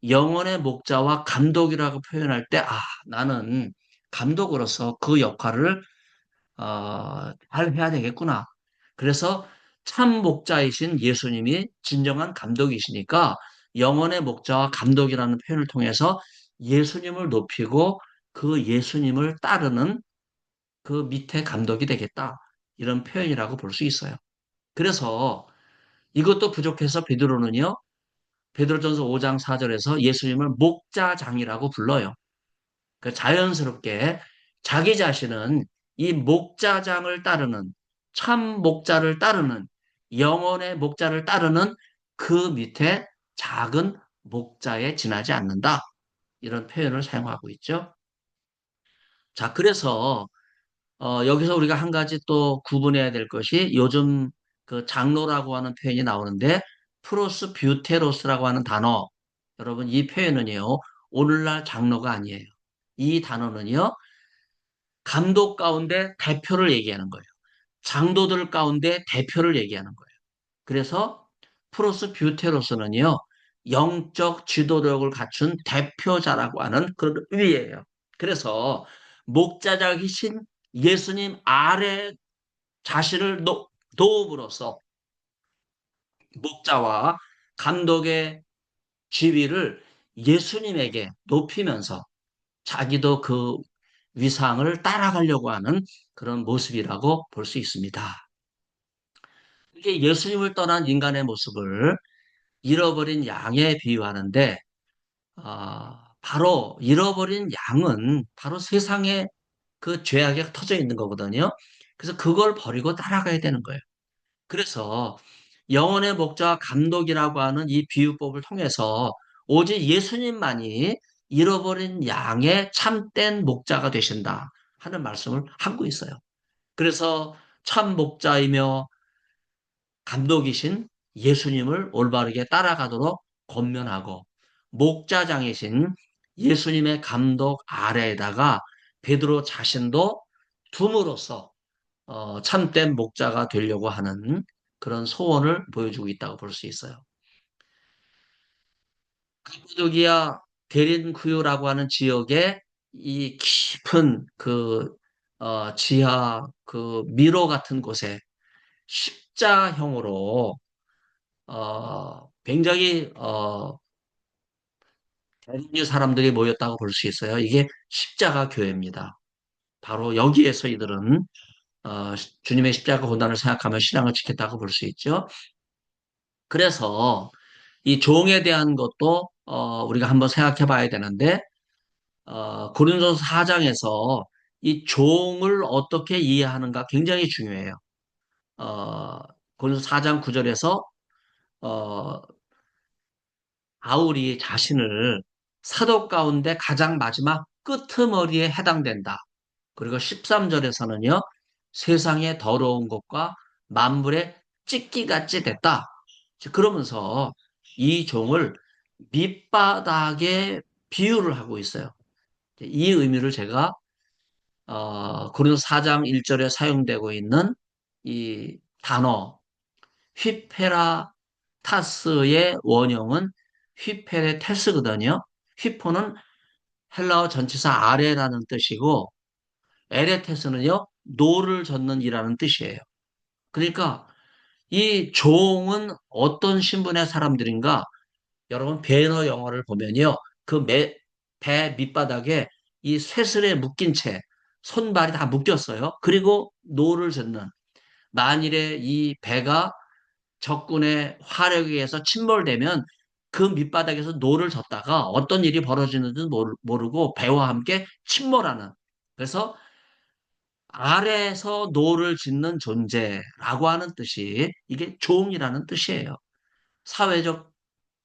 영혼의 목자와 감독이라고 표현할 때, 나는 감독으로서 그 역할을 잘 해야 되겠구나. 그래서 참 목자이신 예수님이 진정한 감독이시니까 영혼의 목자와 감독이라는 표현을 통해서 예수님을 높이고 그 예수님을 따르는 그 밑에 감독이 되겠다. 이런 표현이라고 볼 수 있어요. 그래서 이것도 부족해서 베드로는요, 베드로전서 5장 4절에서 예수님을 목자장이라고 불러요. 그 자연스럽게 자기 자신은 이 목자장을 따르는, 참 목자를 따르는, 영혼의 목자를 따르는 그 밑에 작은 목자에 지나지 않는다. 이런 표현을 사용하고 있죠. 자, 그래서 여기서 우리가 한 가지 또 구분해야 될 것이 요즘 그 장로라고 하는 표현이 나오는데 프로스 뷰테로스라고 하는 단어. 여러분 이 표현은요. 오늘날 장로가 아니에요. 이 단어는요. 감독 가운데 대표를 얘기하는 거예요. 장로들 가운데 대표를 얘기하는 거예요. 그래서 프로스 뷰테로스는요. 영적 지도력을 갖춘 대표자라고 하는 그런 의미예요. 그래서 목자적이신 예수님 아래 자신을 도움으로써 목자와 감독의 지위를 예수님에게 높이면서 자기도 그 위상을 따라가려고 하는 그런 모습이라고 볼 수 있습니다. 이게 예수님을 떠난 인간의 모습을 잃어버린 양에 비유하는데, 바로 잃어버린 양은 바로 세상에 그 죄악에 터져 있는 거거든요. 그래서 그걸 버리고 따라가야 되는 거예요. 그래서 영혼의 목자와 감독이라고 하는 이 비유법을 통해서 오직 예수님만이 잃어버린 양의 참된 목자가 되신다 하는 말씀을 하고 있어요. 그래서 참 목자이며 감독이신 예수님을 올바르게 따라가도록 권면하고, 목자장이신 예수님의 감독 아래에다가 베드로 자신도 둠으로써 참된 목자가 되려고 하는 그런 소원을 보여주고 있다고 볼 수 있어요. 카파도기아 데린쿠유라고 하는 지역에 이 깊은 그 지하 그 미로 같은 곳에 십자형으로 굉장히 대량의 사람들이 모였다고 볼 수 있어요. 이게 십자가 교회입니다. 바로 여기에서 이들은 주님의 십자가 고난을 생각하며 신앙을 지켰다고 볼 수 있죠. 그래서 이 종에 대한 것도 우리가 한번 생각해 봐야 되는데, 고린도서 4장에서 이 종을 어떻게 이해하는가 굉장히 중요해요. 어, 고린도서 4장 9절에서 바울이 자신을 사도 가운데 가장 마지막 끄트머리에 해당된다. 그리고 13절에서는요, 세상의 더러운 것과 만물의 찢기같이 됐다. 그러면서 이 종을 밑바닥에 비유를 하고 있어요. 이 의미를 제가 고린도서 4장 1절에 사용되고 있는 이 단어 휘페라타스의 원형은 휘페레테스거든요. 휘포는 헬라어 전치사 아래라는 뜻이고, 에레테스는요 노를 젓는 이라는 뜻이에요. 그러니까 이 종은 어떤 신분의 사람들인가? 여러분 배너 영화를 보면요, 배 밑바닥에 이 쇠슬에 묶인 채 손발이 다 묶였어요. 그리고 노를 젓는, 만일에 이 배가 적군의 화력에 의해서 침몰되면 그 밑바닥에서 노를 젓다가 어떤 일이 벌어지는지 모르고 배와 함께 침몰하는, 그래서 아래에서 노를 짓는 존재라고 하는 뜻이 이게 종이라는 뜻이에요. 사회적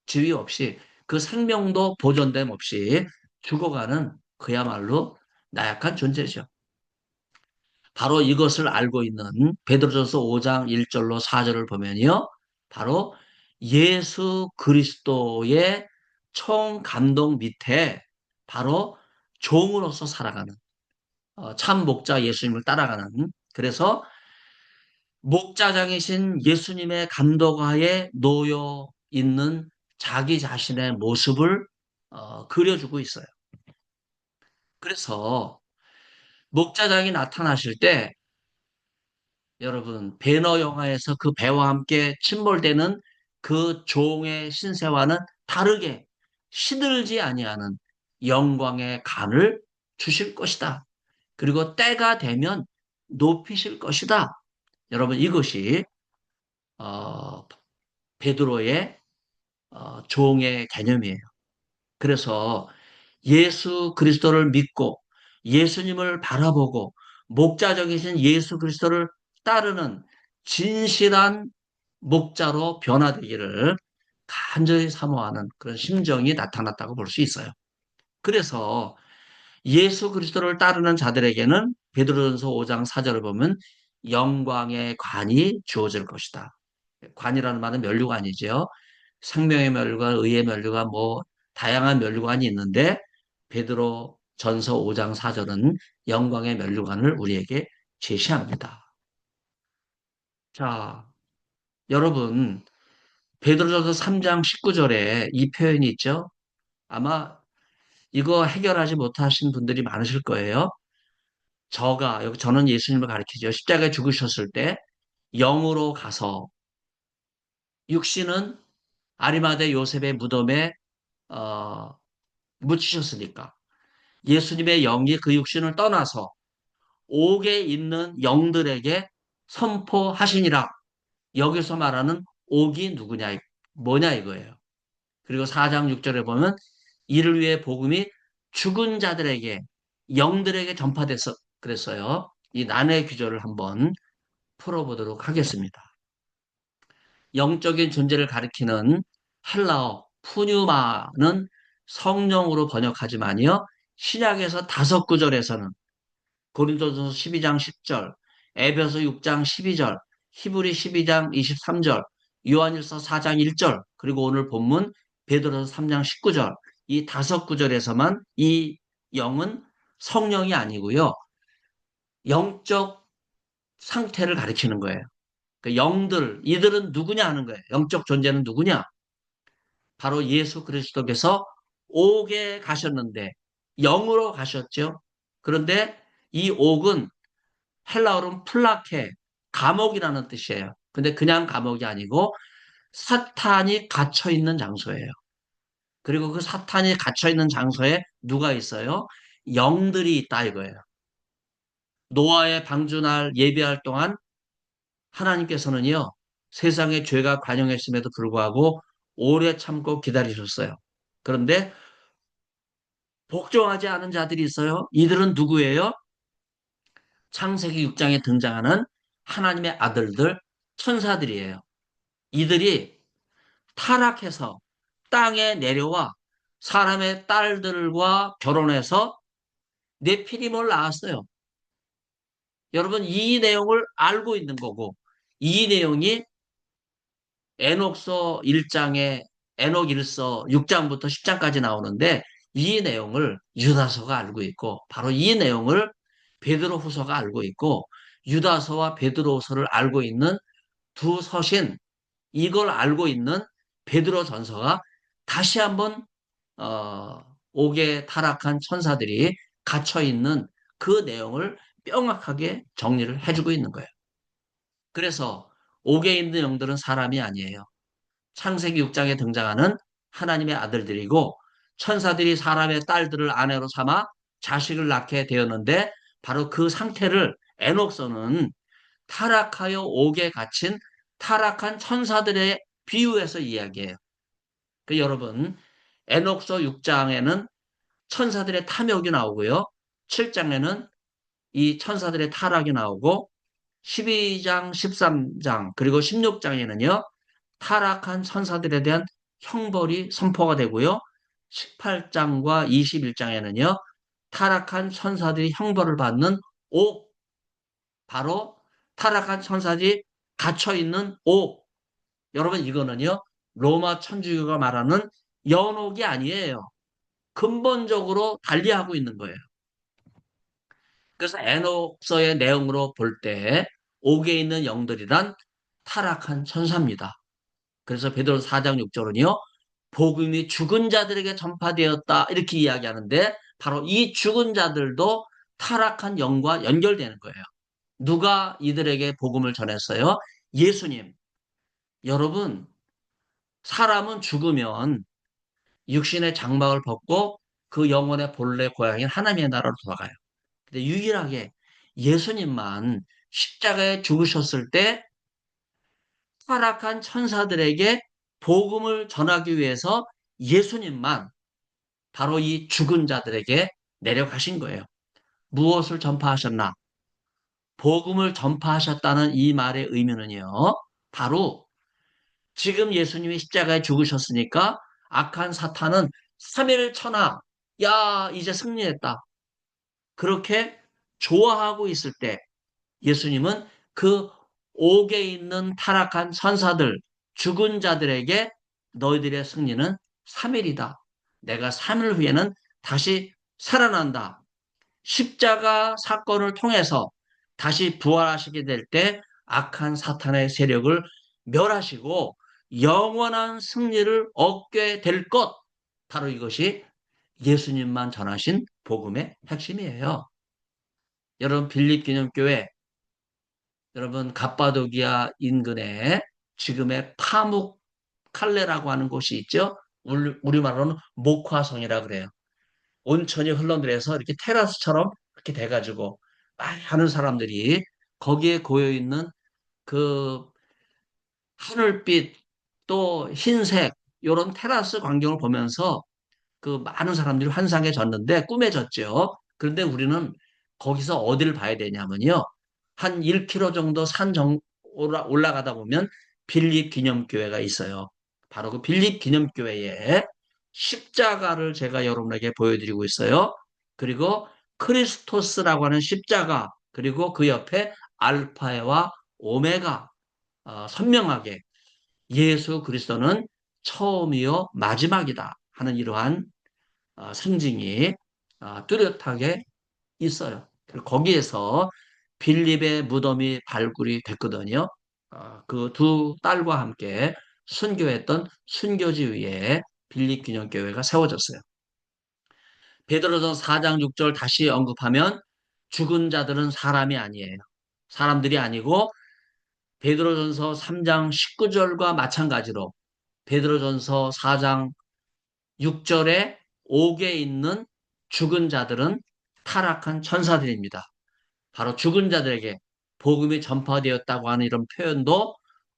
지위 없이 그 생명도 보존됨 없이 죽어가는 그야말로 나약한 존재죠. 바로 이것을 알고 있는 베드로전서 5장 1절로 4절을 보면요, 바로 예수 그리스도의 총 감독 밑에 바로 종으로서 살아가는 참 목자 예수님을 따라가는, 그래서 목자장이신 예수님의 감독하에 놓여 있는 자기 자신의 모습을 그려주고 있어요. 그래서 목자장이 나타나실 때 여러분 배너 영화에서 그 배와 함께 침몰되는 그 종의 신세와는 다르게 시들지 아니하는 영광의 간을 주실 것이다. 그리고 때가 되면 높이실 것이다. 여러분 이것이 어, 베드로의 종의 개념이에요. 그래서 예수 그리스도를 믿고 예수님을 바라보고 목자적이신 예수 그리스도를 따르는 진실한 목자로 변화되기를 간절히 사모하는 그런 심정이 나타났다고 볼 수 있어요. 그래서 예수 그리스도를 따르는 자들에게는 베드로전서 5장 4절을 보면 영광의 관이 주어질 것이다. 관이라는 말은 면류관이죠. 생명의 면류관, 의의 면류관, 뭐 다양한 면류관이 있는데 베드로 전서 5장 4절은 영광의 면류관을 우리에게 제시합니다. 자, 여러분 베드로전서 3장 19절에 이 표현이 있죠. 아마 이거 해결하지 못하신 분들이 많으실 거예요. 여기 저는 예수님을 가리키죠. 십자가에 죽으셨을 때 영으로 가서 육신은 아리마대 요셉의 무덤에 어, 묻히셨으니까 예수님의 영이 그 육신을 떠나서 옥에 있는 영들에게 선포하시니라. 여기서 말하는 옥이 누구냐, 뭐냐 이거예요. 그리고 4장 6절에 보면 이를 위해 복음이 죽은 자들에게, 영들에게 전파됐어. 그랬어요. 이 난해 규절을 한번 풀어보도록 하겠습니다. 영적인 존재를 가리키는 헬라어 푸뉴마는 성령으로 번역하지만요. 신약에서 5구절에서는 고린도전서 12장 10절, 에베소 6장 12절, 히브리 12장 23절, 요한일서 4장 1절, 그리고 오늘 본문 베드로서 3장 19절, 이 5구절에서만 이 영은 성령이 아니고요. 영적 상태를 가리키는 거예요. 그 영들, 이들은 누구냐 하는 거예요. 영적 존재는 누구냐? 바로 예수 그리스도께서 옥에 가셨는데 영으로 가셨죠. 그런데 이 옥은 헬라어로는 플라케, 감옥이라는 뜻이에요. 근데 그냥 감옥이 아니고 사탄이 갇혀 있는 장소예요. 그리고 그 사탄이 갇혀 있는 장소에 누가 있어요? 영들이 있다 이거예요. 노아의 방주날 예배할 동안 하나님께서는요, 세상에 죄가 관영했음에도 불구하고 오래 참고 기다리셨어요. 그런데 복종하지 않은 자들이 있어요. 이들은 누구예요? 창세기 6장에 등장하는 하나님의 아들들, 천사들이에요. 이들이 타락해서 땅에 내려와 사람의 딸들과 결혼해서 네피림을 낳았어요. 여러분, 이 내용을 알고 있는 거고, 이 내용이 에녹서 1장에 에녹 1서 6장부터 10장까지 나오는데 이 내용을 유다서가 알고 있고 바로 이 내용을 베드로 후서가 알고 있고 유다서와 베드로서를 알고 있는 두 서신 이걸 알고 있는 베드로 전서가 다시 한번 옥에 타락한 천사들이 갇혀 있는 그 내용을 명확하게 정리를 해주고 있는 거예요. 그래서 옥에 있는 영들은 사람이 아니에요. 창세기 6장에 등장하는 하나님의 아들들이고 천사들이 사람의 딸들을 아내로 삼아 자식을 낳게 되었는데 바로 그 상태를 에녹서는 타락하여 옥에 갇힌 타락한 천사들의 비유해서 이야기해요. 그 여러분 에녹서 6장에는 천사들의 탐욕이 나오고요. 7장에는 이 천사들의 타락이 나오고 12장, 13장 그리고 16장에는요. 타락한 천사들에 대한 형벌이 선포가 되고요. 18장과 21장에는요. 타락한 천사들이 형벌을 받는 옥, 바로 타락한 천사들이 갇혀있는 옥. 여러분 이거는요. 로마 천주교가 말하는 연옥이 아니에요. 근본적으로 달리하고 있는 거예요. 그래서 에녹서의 내용으로 볼 때 옥에 있는 영들이란 타락한 천사입니다. 그래서 베드로 4장 6절은요. 복음이 죽은 자들에게 전파되었다 이렇게 이야기하는데 바로 이 죽은 자들도 타락한 영과 연결되는 거예요. 누가 이들에게 복음을 전했어요? 예수님. 여러분, 사람은 죽으면 육신의 장막을 벗고 그 영혼의 본래 고향인 하나님의 나라로 돌아가요. 근데 유일하게 예수님만 십자가에 죽으셨을 때 타락한 천사들에게 복음을 전하기 위해서 예수님만 바로 이 죽은 자들에게 내려가신 거예요. 무엇을 전파하셨나? 복음을 전파하셨다는 이 말의 의미는요. 바로 지금 예수님이 십자가에 죽으셨으니까 악한 사탄은 3일 천하, 야, 이제 승리했다. 그렇게 좋아하고 있을 때 예수님은 그 옥에 있는 타락한 천사들, 죽은 자들에게 너희들의 승리는 3일이다. 내가 3일 후에는 다시 살아난다. 십자가 사건을 통해서 다시 부활하시게 될 때 악한 사탄의 세력을 멸하시고 영원한 승리를 얻게 될 것. 바로 이것이 예수님만 전하신 복음의 핵심이에요. 여러분 빌립 기념교회 여러분 갑바도기아 인근에 지금의 파묵 칼레라고 하는 곳이 있죠. 우리말로는 목화성이라 그래요. 온천이 흘러내려서 이렇게 테라스처럼 이렇게 돼가지고 많은 사람들이 거기에 고여 있는 그 하늘빛 또 흰색 이런 테라스 광경을 보면서 그 많은 사람들이 환상해졌는데 꿈에졌죠. 그런데 우리는 거기서 어디를 봐야 되냐면요. 한 1km 정도 올라가다 보면 빌립 기념교회가 있어요. 바로 그 빌립 기념교회에 십자가를 제가 여러분에게 보여드리고 있어요. 그리고 크리스토스라고 하는 십자가, 그리고 그 옆에 알파와 오메가, 선명하게 예수 그리스도는 처음이요 마지막이다 하는 이러한 상징이 뚜렷하게 있어요. 거기에서 빌립의 무덤이 발굴이 됐거든요. 그 두 딸과 함께 순교했던 순교지 위에 빌립 기념교회가 세워졌어요. 베드로전 4장 6절 다시 언급하면 죽은 자들은 사람이 아니에요. 사람들이 아니고 베드로전서 3장 19절과 마찬가지로 베드로전서 4장 6절에 옥에 있는 죽은 자들은 타락한 천사들입니다. 바로 죽은 자들에게 복음이 전파되었다고 하는 이런 표현도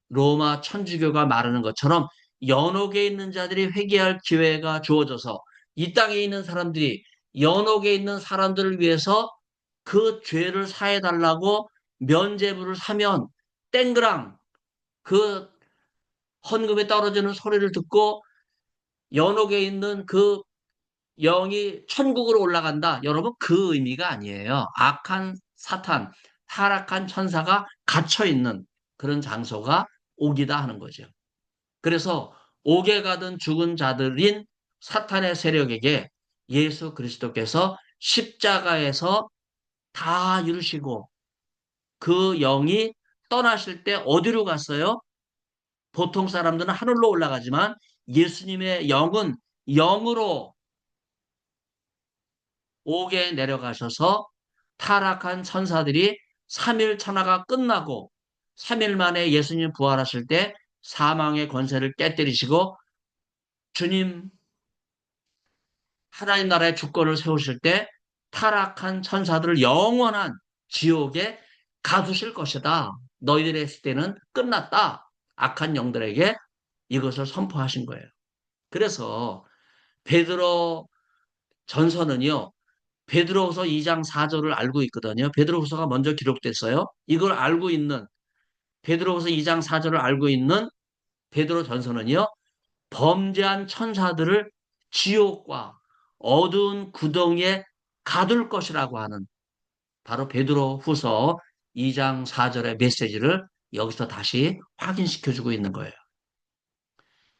로마 천주교가 말하는 것처럼 연옥에 있는 자들이 회개할 기회가 주어져서 이 땅에 있는 사람들이 연옥에 있는 사람들을 위해서 그 죄를 사해달라고 면죄부를 사면 땡그랑 그 헌금에 떨어지는 소리를 듣고 연옥에 있는 그 영이 천국으로 올라간다. 여러분, 그 의미가 아니에요. 악한 사탄, 타락한 천사가 갇혀 있는 그런 장소가 옥이다 하는 거죠. 그래서 옥에 가든 죽은 자들인 사탄의 세력에게 예수 그리스도께서 십자가에서 다 이루시고 그 영이 떠나실 때 어디로 갔어요? 보통 사람들은 하늘로 올라가지만 예수님의 영은 영으로 옥에 내려가셔서 타락한 천사들이 3일 천하가 끝나고 3일 만에 예수님 부활하실 때 사망의 권세를 깨뜨리시고 주님 하나님 나라의 주권을 세우실 때 타락한 천사들을 영원한 지옥에 가두실 것이다. 너희들의 시대는 끝났다. 악한 영들에게 이것을 선포하신 거예요. 그래서 베드로 전서는요. 베드로후서 2장 4절을 알고 있거든요. 베드로후서가 먼저 기록됐어요. 이걸 알고 있는 베드로후서 2장 4절을 알고 있는 베드로 전서는요. 범죄한 천사들을 지옥과 어두운 구덩이에 가둘 것이라고 하는 바로 베드로후서 2장 4절의 메시지를 여기서 다시 확인시켜 주고 있는 거예요.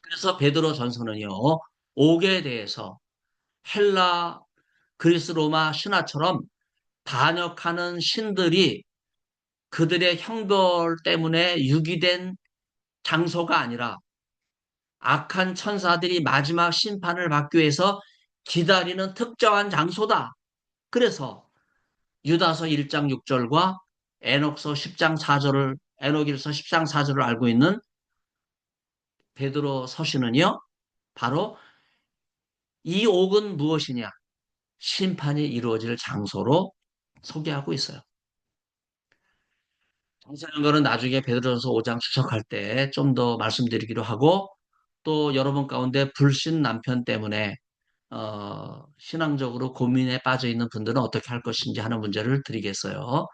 그래서 베드로 전서는요. 옥에 대해서 헬라, 그리스, 로마 신화처럼 반역하는 신들이 그들의 형벌 때문에 유기된 장소가 아니라 악한 천사들이 마지막 심판을 받기 위해서 기다리는 특정한 장소다. 그래서 유다서 1장 6절과 에녹서 10장 4절을 에녹일서 10장 4절을 알고 있는 베드로 서신은요. 바로 이 옥은 무엇이냐? 심판이 이루어질 장소로 소개하고 있어요. 자세한 거는 나중에 베드로전서 5장 추석할 때 좀 더 말씀드리기로 하고 또 여러분 가운데 불신 남편 때문에 신앙적으로 고민에 빠져 있는 분들은 어떻게 할 것인지 하는 문제를 드리겠어요.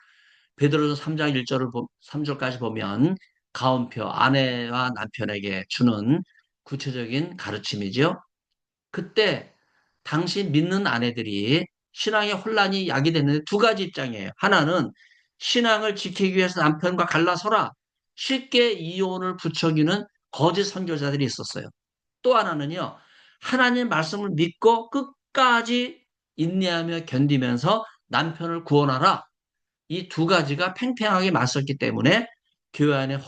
베드로서 3장 1절을 3절까지 보면 가온표 아내와 남편에게 주는 구체적인 가르침이죠. 그때 당시 믿는 아내들이 신앙의 혼란이 야기되는 두 가지 입장이에요. 하나는 신앙을 지키기 위해서 남편과 갈라서라 쉽게 이혼을 부추기는 거짓 선교사들이 있었어요. 또 하나는요. 하나님 말씀을 믿고 끝까지 인내하며 견디면서 남편을 구원하라. 이 두 가지가 팽팽하게 맞섰기 때문에 교회 안에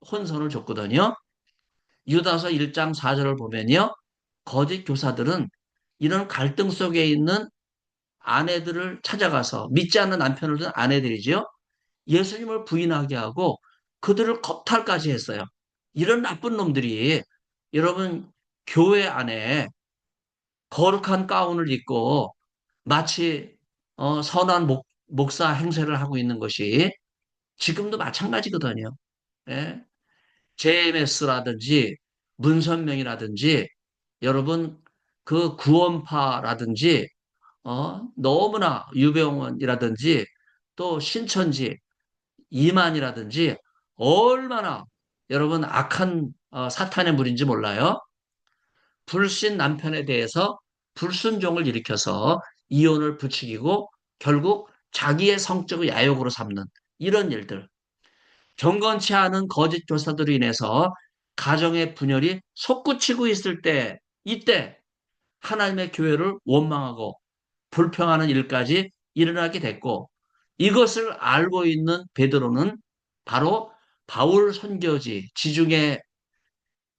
혼선을 줬거든요. 유다서 1장 4절을 보면요. 거짓 교사들은 이런 갈등 속에 있는 아내들을 찾아가서 믿지 않는 남편을 둔 아내들이죠. 예수님을 부인하게 하고 그들을 겁탈까지 했어요. 이런 나쁜 놈들이 여러분 교회 안에 거룩한 가운을 입고 마치 선한 목사 행세를 하고 있는 것이 지금도 마찬가지거든요. 예? JMS라든지 문선명이라든지 여러분 그 구원파라든지 너무나 유병원이라든지 또 신천지 이만이라든지 얼마나 여러분 악한 사탄의 무리인지 몰라요. 불신 남편에 대해서 불순종을 일으켜서 이혼을 부추기고 결국 자기의 성적을 야욕으로 삼는 이런 일들. 경건치 않은 거짓 교사들로 인해서 가정의 분열이 솟구치고 있을 때, 이때 하나님의 교회를 원망하고 불평하는 일까지 일어나게 됐고, 이것을 알고 있는 베드로는 바로 바울 선교지, 지중해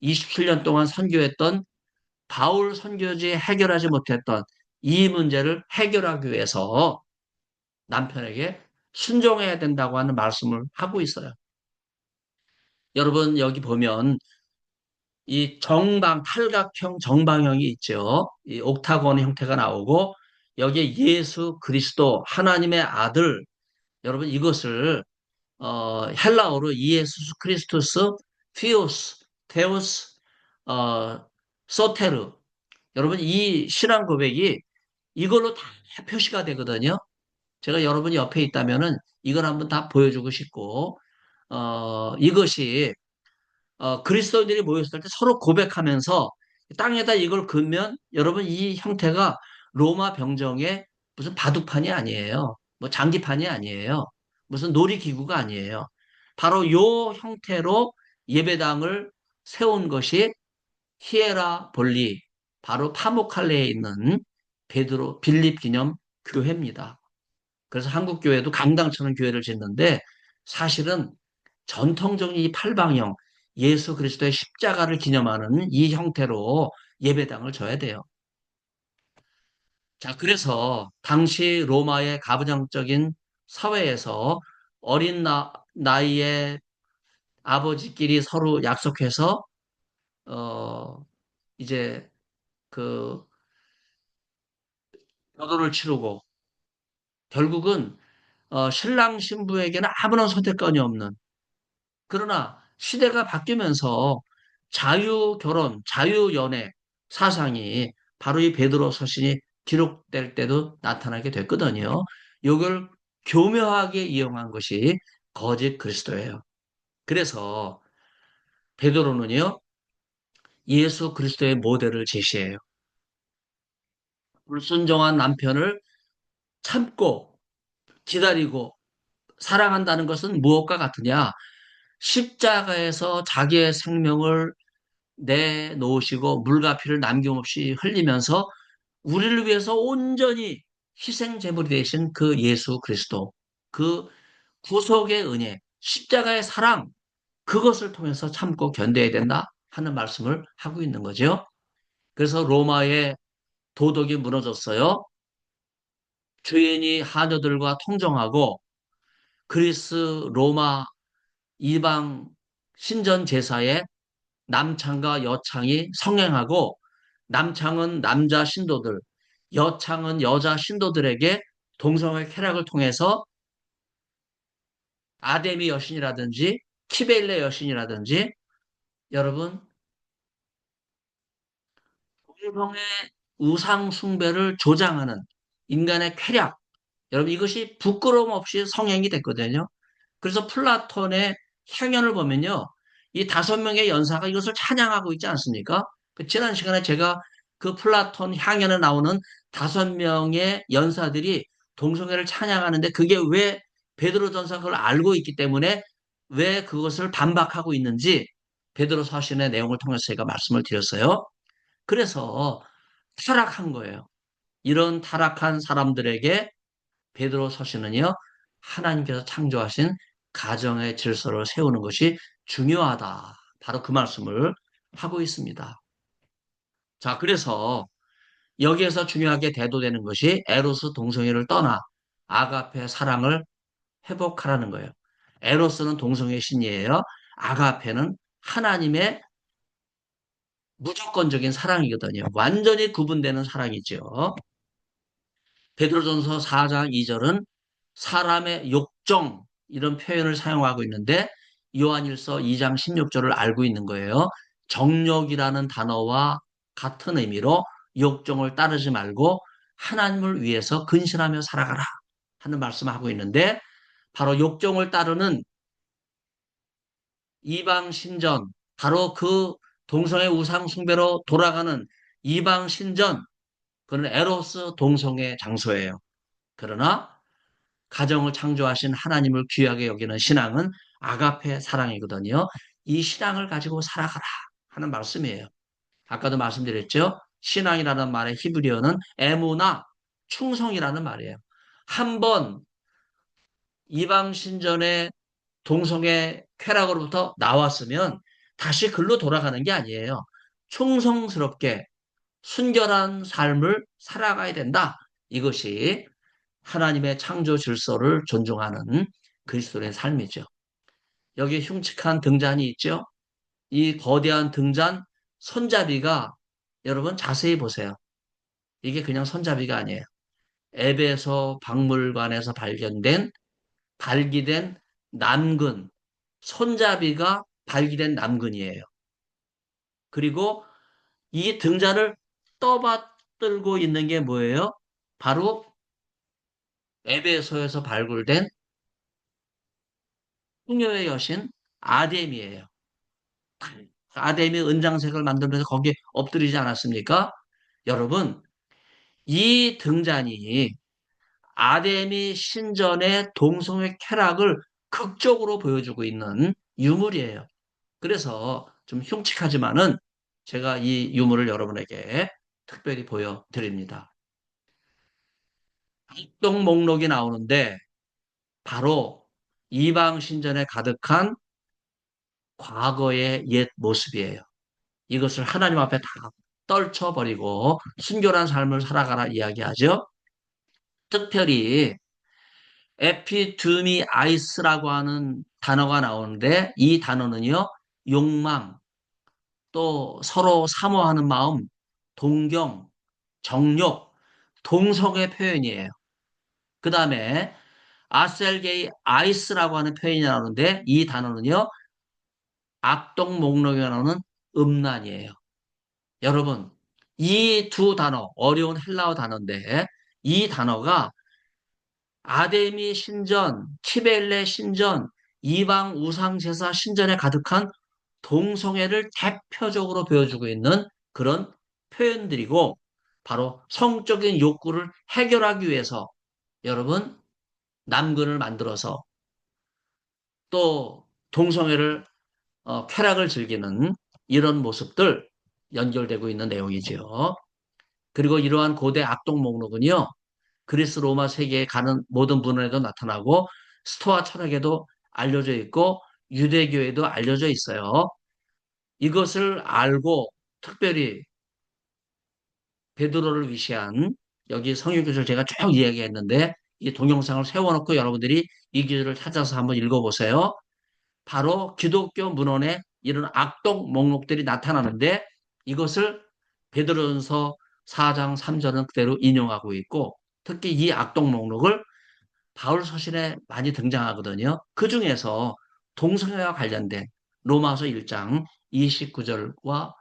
27년 동안 선교했던 바울 선교지에 해결하지 못했던 이 문제를 해결하기 위해서 남편에게 순종해야 된다고 하는 말씀을 하고 있어요. 여러분, 여기 보면 이 팔각형 정방형이 있죠. 이 옥타곤 형태가 나오고 여기에 예수 그리스도 하나님의 아들 여러분 이것을 헬라어로 이에수스 크리스토스 피오스 테오스 어, 소테르 여러분 이 신앙 고백이 이걸로 다 표시가 되거든요. 제가 여러분이 옆에 있다면은 이걸 한번 다 보여주고 싶고 이것이 그리스도인들이 모였을 때 서로 고백하면서 땅에다 이걸 긋면 여러분 이 형태가 로마 병정의 무슨 바둑판이 아니에요. 뭐 장기판이 아니에요. 무슨 놀이기구가 아니에요. 바로 요 형태로 예배당을 세운 것이 히에라 볼리, 바로 파무칼레에 있는 베드로 빌립 기념 교회입니다. 그래서 한국 교회도 강당처럼 교회를 짓는데 사실은 전통적인 이 팔방형 예수 그리스도의 십자가를 기념하는 이 형태로 예배당을 져야 돼요. 자, 그래서 당시 로마의 가부장적인 사회에서 어린 나이에 아버지끼리 서로 약속해서 어 이제 그 결혼을 치르고 결국은 신랑 신부에게는 아무런 선택권이 없는 그러나 시대가 바뀌면서 자유 결혼, 자유 연애 사상이 바로 이 베드로 서신이 기록될 때도 나타나게 됐거든요. 이걸 교묘하게 이용한 것이 거짓 그리스도예요. 그래서 베드로는요, 예수 그리스도의 모델을 제시해요. 불순종한 남편을 참고 기다리고 사랑한다는 것은 무엇과 같으냐? 십자가에서 자기의 생명을 내놓으시고 물과 피를 남김없이 흘리면서 우리를 위해서 온전히 희생 제물이 되신 그 예수 그리스도, 그 구속의 은혜, 십자가의 사랑, 그것을 통해서 참고 견뎌야 된다 하는 말씀을 하고 있는 거죠. 그래서 로마의 도덕이 무너졌어요. 주인이 하녀들과 통정하고 그리스 로마 이방 신전 제사에 남창과 여창이 성행하고 남창은 남자 신도들, 여창은 여자 신도들에게 동성애 쾌락을 통해서 아데미 여신이라든지 키벨레 여신이라든지 여러분 동성애 우상 숭배를 조장하는 인간의 쾌락 여러분 이것이 부끄러움 없이 성행이 됐거든요. 그래서 플라톤의 향연을 보면요. 이 5명의 연사가 이것을 찬양하고 있지 않습니까? 지난 시간에 제가 그 플라톤 향연에 나오는 5명의 연사들이 동성애를 찬양하는데 그게 왜 베드로 전서가 그걸 알고 있기 때문에 왜 그것을 반박하고 있는지 베드로 서신의 내용을 통해서 제가 말씀을 드렸어요. 그래서 타락한 거예요. 이런 타락한 사람들에게 베드로 서신은요, 하나님께서 창조하신 가정의 질서를 세우는 것이 중요하다. 바로 그 말씀을 하고 있습니다. 자, 그래서 여기에서 중요하게 대도되는 것이 에로스 동성애를 떠나 아가페 사랑을 회복하라는 거예요. 에로스는 동성애 신이에요. 아가페는 하나님의 무조건적인 사랑이거든요. 완전히 구분되는 사랑이죠. 베드로전서 4장 2절은 사람의 욕정 이런 표현을 사용하고 있는데 요한일서 2장 16절을 알고 있는 거예요. 정욕이라는 단어와 같은 의미로 욕정을 따르지 말고 하나님을 위해서 근신하며 살아가라 하는 말씀을 하고 있는데 바로 욕정을 따르는 이방 신전, 바로 그 동성애 우상 숭배로 돌아가는 이방 신전, 그는 에로스 동성애 장소예요. 그러나 가정을 창조하신 하나님을 귀하게 여기는 신앙은 아가페 사랑이거든요. 이 신앙을 가지고 살아가라 하는 말씀이에요. 아까도 말씀드렸죠. 신앙이라는 말의 히브리어는 에무나, 충성이라는 말이에요. 한번 이방 신전의 동성애 쾌락으로부터 나왔으면 다시 글로 돌아가는 게 아니에요. 충성스럽게 순결한 삶을 살아가야 된다. 이것이 하나님의 창조 질서를 존중하는 그리스도의 삶이죠. 여기 흉측한 등잔이 있죠. 이 거대한 등잔 손잡이가 여러분 자세히 보세요. 이게 그냥 손잡이가 아니에요. 에베소 박물관에서 발기된 남근, 손잡이가 발기된 남근이에요. 그리고 이 등잔을 떠받들고 있는 게 뭐예요? 바로 에베소에서 발굴된 풍요의 여신 아뎀이에요. 아뎀이 은장색을 만들면서 거기에 엎드리지 않았습니까? 여러분, 이 등잔이 아데미 신전의 동성애 쾌락을 극적으로 보여주고 있는 유물이에요. 그래서 좀 흉측하지만은 제가 이 유물을 여러분에게 특별히 보여드립니다. 활동 목록이 나오는데 바로 이방 신전에 가득한 과거의 옛 모습이에요. 이것을 하나님 앞에 다 떨쳐버리고 순결한 삶을 살아가라 이야기하죠. 특별히 에피두미 아이스라고 하는 단어가 나오는데 이 단어는요, 욕망, 또 서로 사모하는 마음, 동경, 정욕, 동성의 표현이에요. 그 다음에 아셀게이 아이스라고 하는 표현이 나오는데 이 단어는요, 악동 목록에 나오는 음란이에요. 여러분, 이 두 단어, 어려운 헬라어 단어인데 이 단어가 아데미 신전, 키벨레 신전, 이방 우상제사 신전에 가득한 동성애를 대표적으로 보여주고 있는 그런 표현들이고 바로 성적인 욕구를 해결하기 위해서 여러분 남근을 만들어서 또 동성애를 쾌락을 즐기는 이런 모습들 연결되고 있는 내용이지요. 그리고 이러한 고대 악동 목록은요. 그리스 로마 세계에 가는 모든 문헌에도 나타나고 스토아 철학에도 알려져 있고 유대교에도 알려져 있어요. 이것을 알고 특별히 베드로를 위시한 여기 성경구절 제가 쭉 이야기했는데 이 동영상을 세워놓고 여러분들이 이 구절을 찾아서 한번 읽어보세요. 바로 기독교 문헌에 이런 악독 목록들이 나타나는데 이것을 베드로전서 4장 3절은 그대로 인용하고 있고 특히 이 악독 목록을 바울 서신에 많이 등장하거든요. 그 중에서 동성애와 관련된 로마서 1장 29절과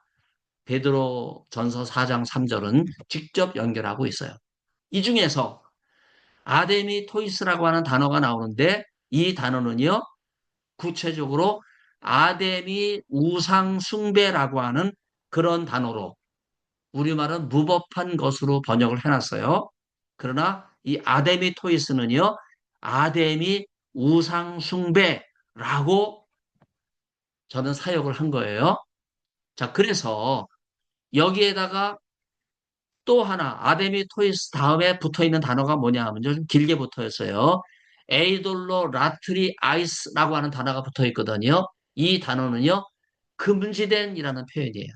베드로 전서 4장 3절은 직접 연결하고 있어요. 이 중에서 아데미 토이스라고 하는 단어가 나오는데 이 단어는요, 구체적으로 아데미 우상숭배라고 하는 그런 단어로 우리말은 무법한 것으로 번역을 해놨어요. 그러나 이 아데미 토이스는요, 아데미 우상숭배라고 저는 사역을 한 거예요. 자, 그래서 여기에다가 또 하나 아데미 토이스 다음에 붙어 있는 단어가 뭐냐 하면요. 좀 길게 붙어 있어요. 에이돌로 라트리 아이스라고 하는 단어가 붙어 있거든요. 이 단어는요. 금지된이라는 표현이에요.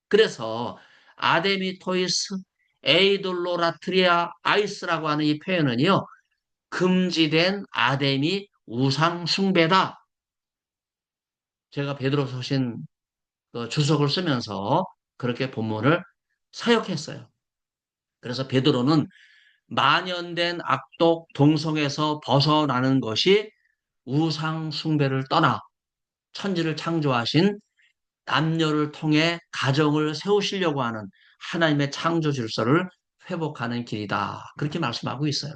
그래서 아데미 토이스 에이돌로 라트리아 아이스라고 하는 이 표현은요. 금지된 아데미 우상 숭배다. 제가 베드로 서신 그 주석을 쓰면서 그렇게 본문을 사역했어요. 그래서 베드로는 만연된 악독 동성에서 벗어나는 것이 우상 숭배를 떠나 천지를 창조하신 남녀를 통해 가정을 세우시려고 하는 하나님의 창조 질서를 회복하는 길이다. 그렇게 말씀하고 있어요.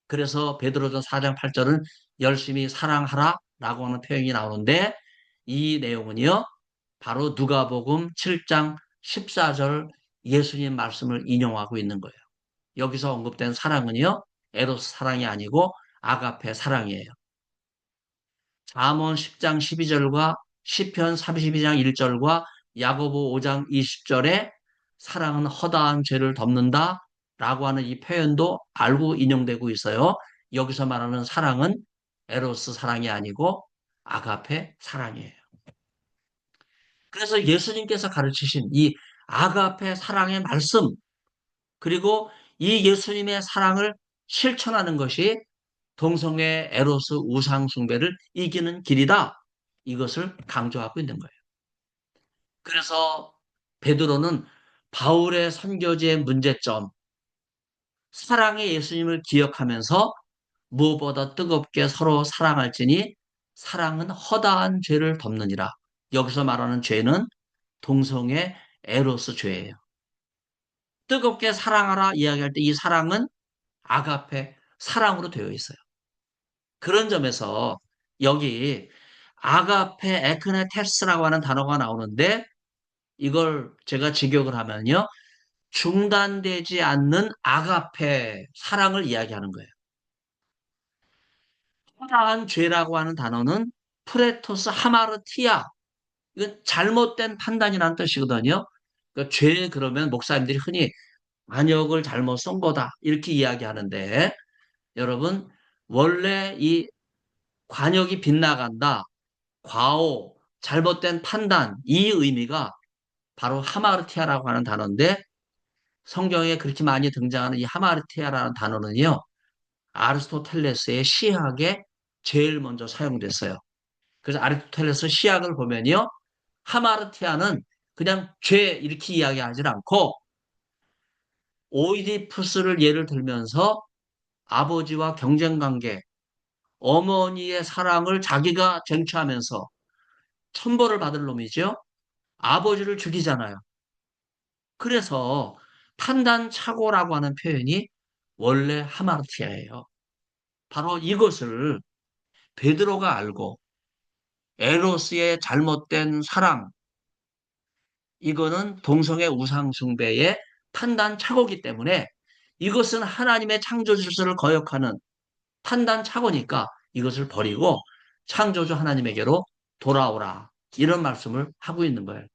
그래서 베드로전 4장 8절은 열심히 사랑하라라고 하는 표현이 나오는데 이 내용은요. 바로 누가복음 7장 14절 예수님 말씀을 인용하고 있는 거예요. 여기서 언급된 사랑은요. 에로스 사랑이 아니고 아가페 사랑이에요. 잠언 10장 12절과 시편 32장 1절과 야고보 5장 20절에 사랑은 허다한 죄를 덮는다 라고 하는 이 표현도 알고 인용되고 있어요. 여기서 말하는 사랑은 에로스 사랑이 아니고 아가페 사랑이에요. 그래서 예수님께서 가르치신 이 아가페 사랑의 말씀 그리고 이 예수님의 사랑을 실천하는 것이 동성애 에로스 우상 숭배를 이기는 길이다. 이것을 강조하고 있는 거예요. 그래서 베드로는 바울의 선교지의 문제점, 사랑의 예수님을 기억하면서 무엇보다 뜨겁게 서로 사랑할지니 사랑은 허다한 죄를 덮느니라. 여기서 말하는 죄는 동성애 에로스 죄예요. 뜨겁게 사랑하라 이야기할 때 이 사랑은 아가페 사랑으로 되어 있어요. 그런 점에서 여기 아가페 에크네테스라고 하는 단어가 나오는데 이걸 제가 직역을 하면요. 중단되지 않는 아가페 사랑을 이야기하는 거예요. 허다한 죄라고 하는 단어는 프레토스 하마르티아 이건 잘못된 판단이라는 뜻이거든요. 그러니까 죄 그러면 목사님들이 흔히 관역을 잘못 쓴 거다 이렇게 이야기하는데 여러분 원래 이 관역이 빗나간다 과오, 잘못된 판단, 이 의미가 바로 하마르티아라고 하는 단어인데 성경에 그렇게 많이 등장하는 이 하마르티아라는 단어는요, 아리스토텔레스의 시학에 제일 먼저 사용됐어요. 그래서 아리스토텔레스 시학을 보면요, 하마르티아는 그냥 죄 이렇게 이야기하지 않고 오이디푸스를 예를 들면서 아버지와 경쟁 관계, 어머니의 사랑을 자기가 쟁취하면서 천벌을 받을 놈이죠. 아버지를 죽이잖아요. 그래서 판단착오라고 하는 표현이 원래 하마르티아예요. 바로 이것을 베드로가 알고 에로스의 잘못된 사랑, 이거는 동성애 우상 숭배의 판단착오기 때문에 이것은 하나님의 창조 질서를 거역하는 판단착오니까 이것을 버리고 창조주 하나님에게로 돌아오라. 이런 말씀을 하고 있는 거예요.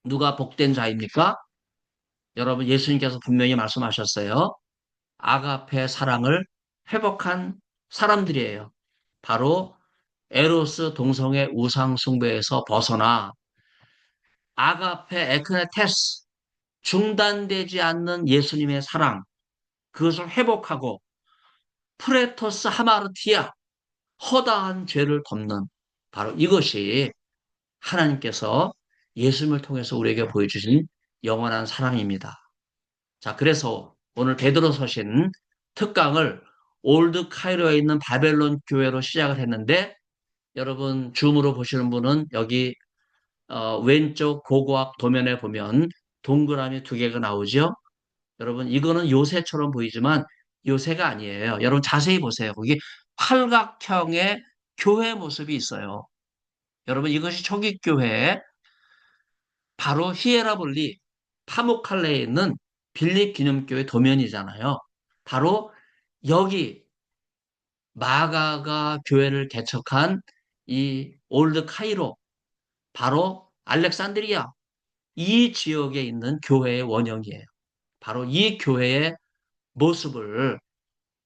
누가 복된 자입니까? 여러분 예수님께서 분명히 말씀하셨어요. 아가페 사랑을 회복한 사람들이에요. 바로 에로스 동성애 우상 숭배에서 벗어나 아가페 에크네테스 중단되지 않는 예수님의 사랑 그것을 회복하고 프레토스 하마르티아 허다한 죄를 덮는 바로 이것이 하나님께서 예수님을 통해서 우리에게 보여주신 영원한 사랑입니다. 자, 그래서 오늘 베드로 서신 특강을 올드 카이로에 있는 바벨론 교회로 시작을 했는데 여러분 줌으로 보시는 분은 여기 왼쪽 고고학 도면에 보면 동그라미 두 개가 나오죠. 여러분 이거는 요새처럼 보이지만 요새가 아니에요. 여러분 자세히 보세요. 거기 팔각형의 교회 모습이 있어요. 여러분 이것이 초기 교회 바로 히에라볼리 파묵칼레에 있는 빌립 기념교회 도면이잖아요. 바로 여기 마가가 교회를 개척한 이 올드 카이로 바로 알렉산드리아 이 지역에 있는 교회의 원형이에요. 바로 이 교회의 모습을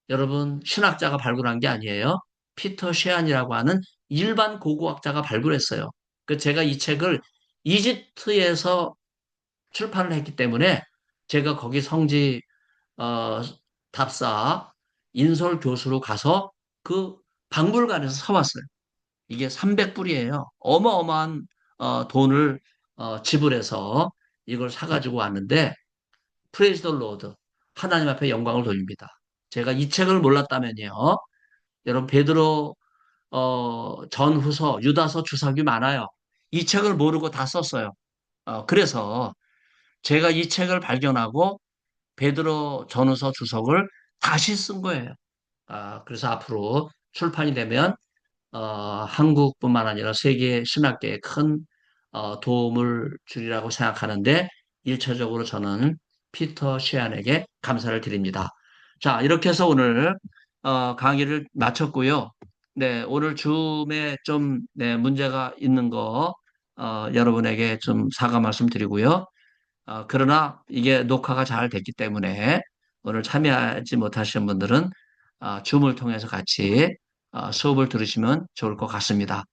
여러분 신학자가 발굴한 게 아니에요. 피터 셰안이라고 하는 일반 고고학자가 발굴했어요. 그 제가 이 책을 이집트에서 출판을 했기 때문에 제가 거기 성지 어, 답사 인솔 교수로 가서 그 박물관에서 사왔어요. 이게 300불이에요. 어마어마한 돈을 지불해서 이걸 사가지고 왔는데 프레이즈 더 로드. 하나님 앞에 영광을 돌립니다. 제가 이 책을 몰랐다면요. 여러분 베드로 전후서, 유다서, 주사기 많아요. 이 책을 모르고 다 썼어요. 그래서 제가 이 책을 발견하고 베드로 전후서 주석을 다시 쓴 거예요. 그래서 앞으로 출판이 되면 한국뿐만 아니라 세계 신학계에 큰 도움을 주리라고 생각하는데 일차적으로 저는 피터 시안에게 감사를 드립니다. 자, 이렇게 해서 오늘 강의를 마쳤고요. 네, 오늘 줌에 좀 네, 문제가 있는 거 여러분에게 좀 사과 말씀드리고요. 그러나 이게 녹화가 잘 됐기 때문에 오늘 참여하지 못하신 분들은 줌을 통해서 같이 수업을 들으시면 좋을 것 같습니다.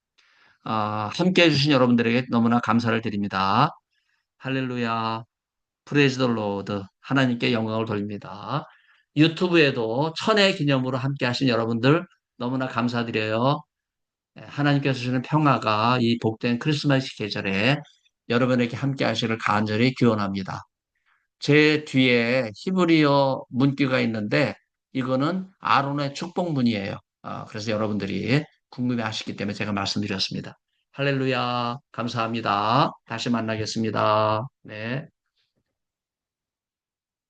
함께 해주신 여러분들에게 너무나 감사를 드립니다. 할렐루야, 프레이즈 더 로드, 하나님께 영광을 돌립니다. 유튜브에도 천의 기념으로 함께 하신 여러분들 너무나 감사드려요. 하나님께서 주시는 평화가 이 복된 크리스마스 계절에 여러분에게 함께 하시기를 간절히 기원합니다. 제 뒤에 히브리어 문구가 있는데 이거는 아론의 축복문이에요. 그래서 여러분들이 궁금해 하시기 때문에 제가 말씀드렸습니다. 할렐루야. 감사합니다. 다시 만나겠습니다. 네.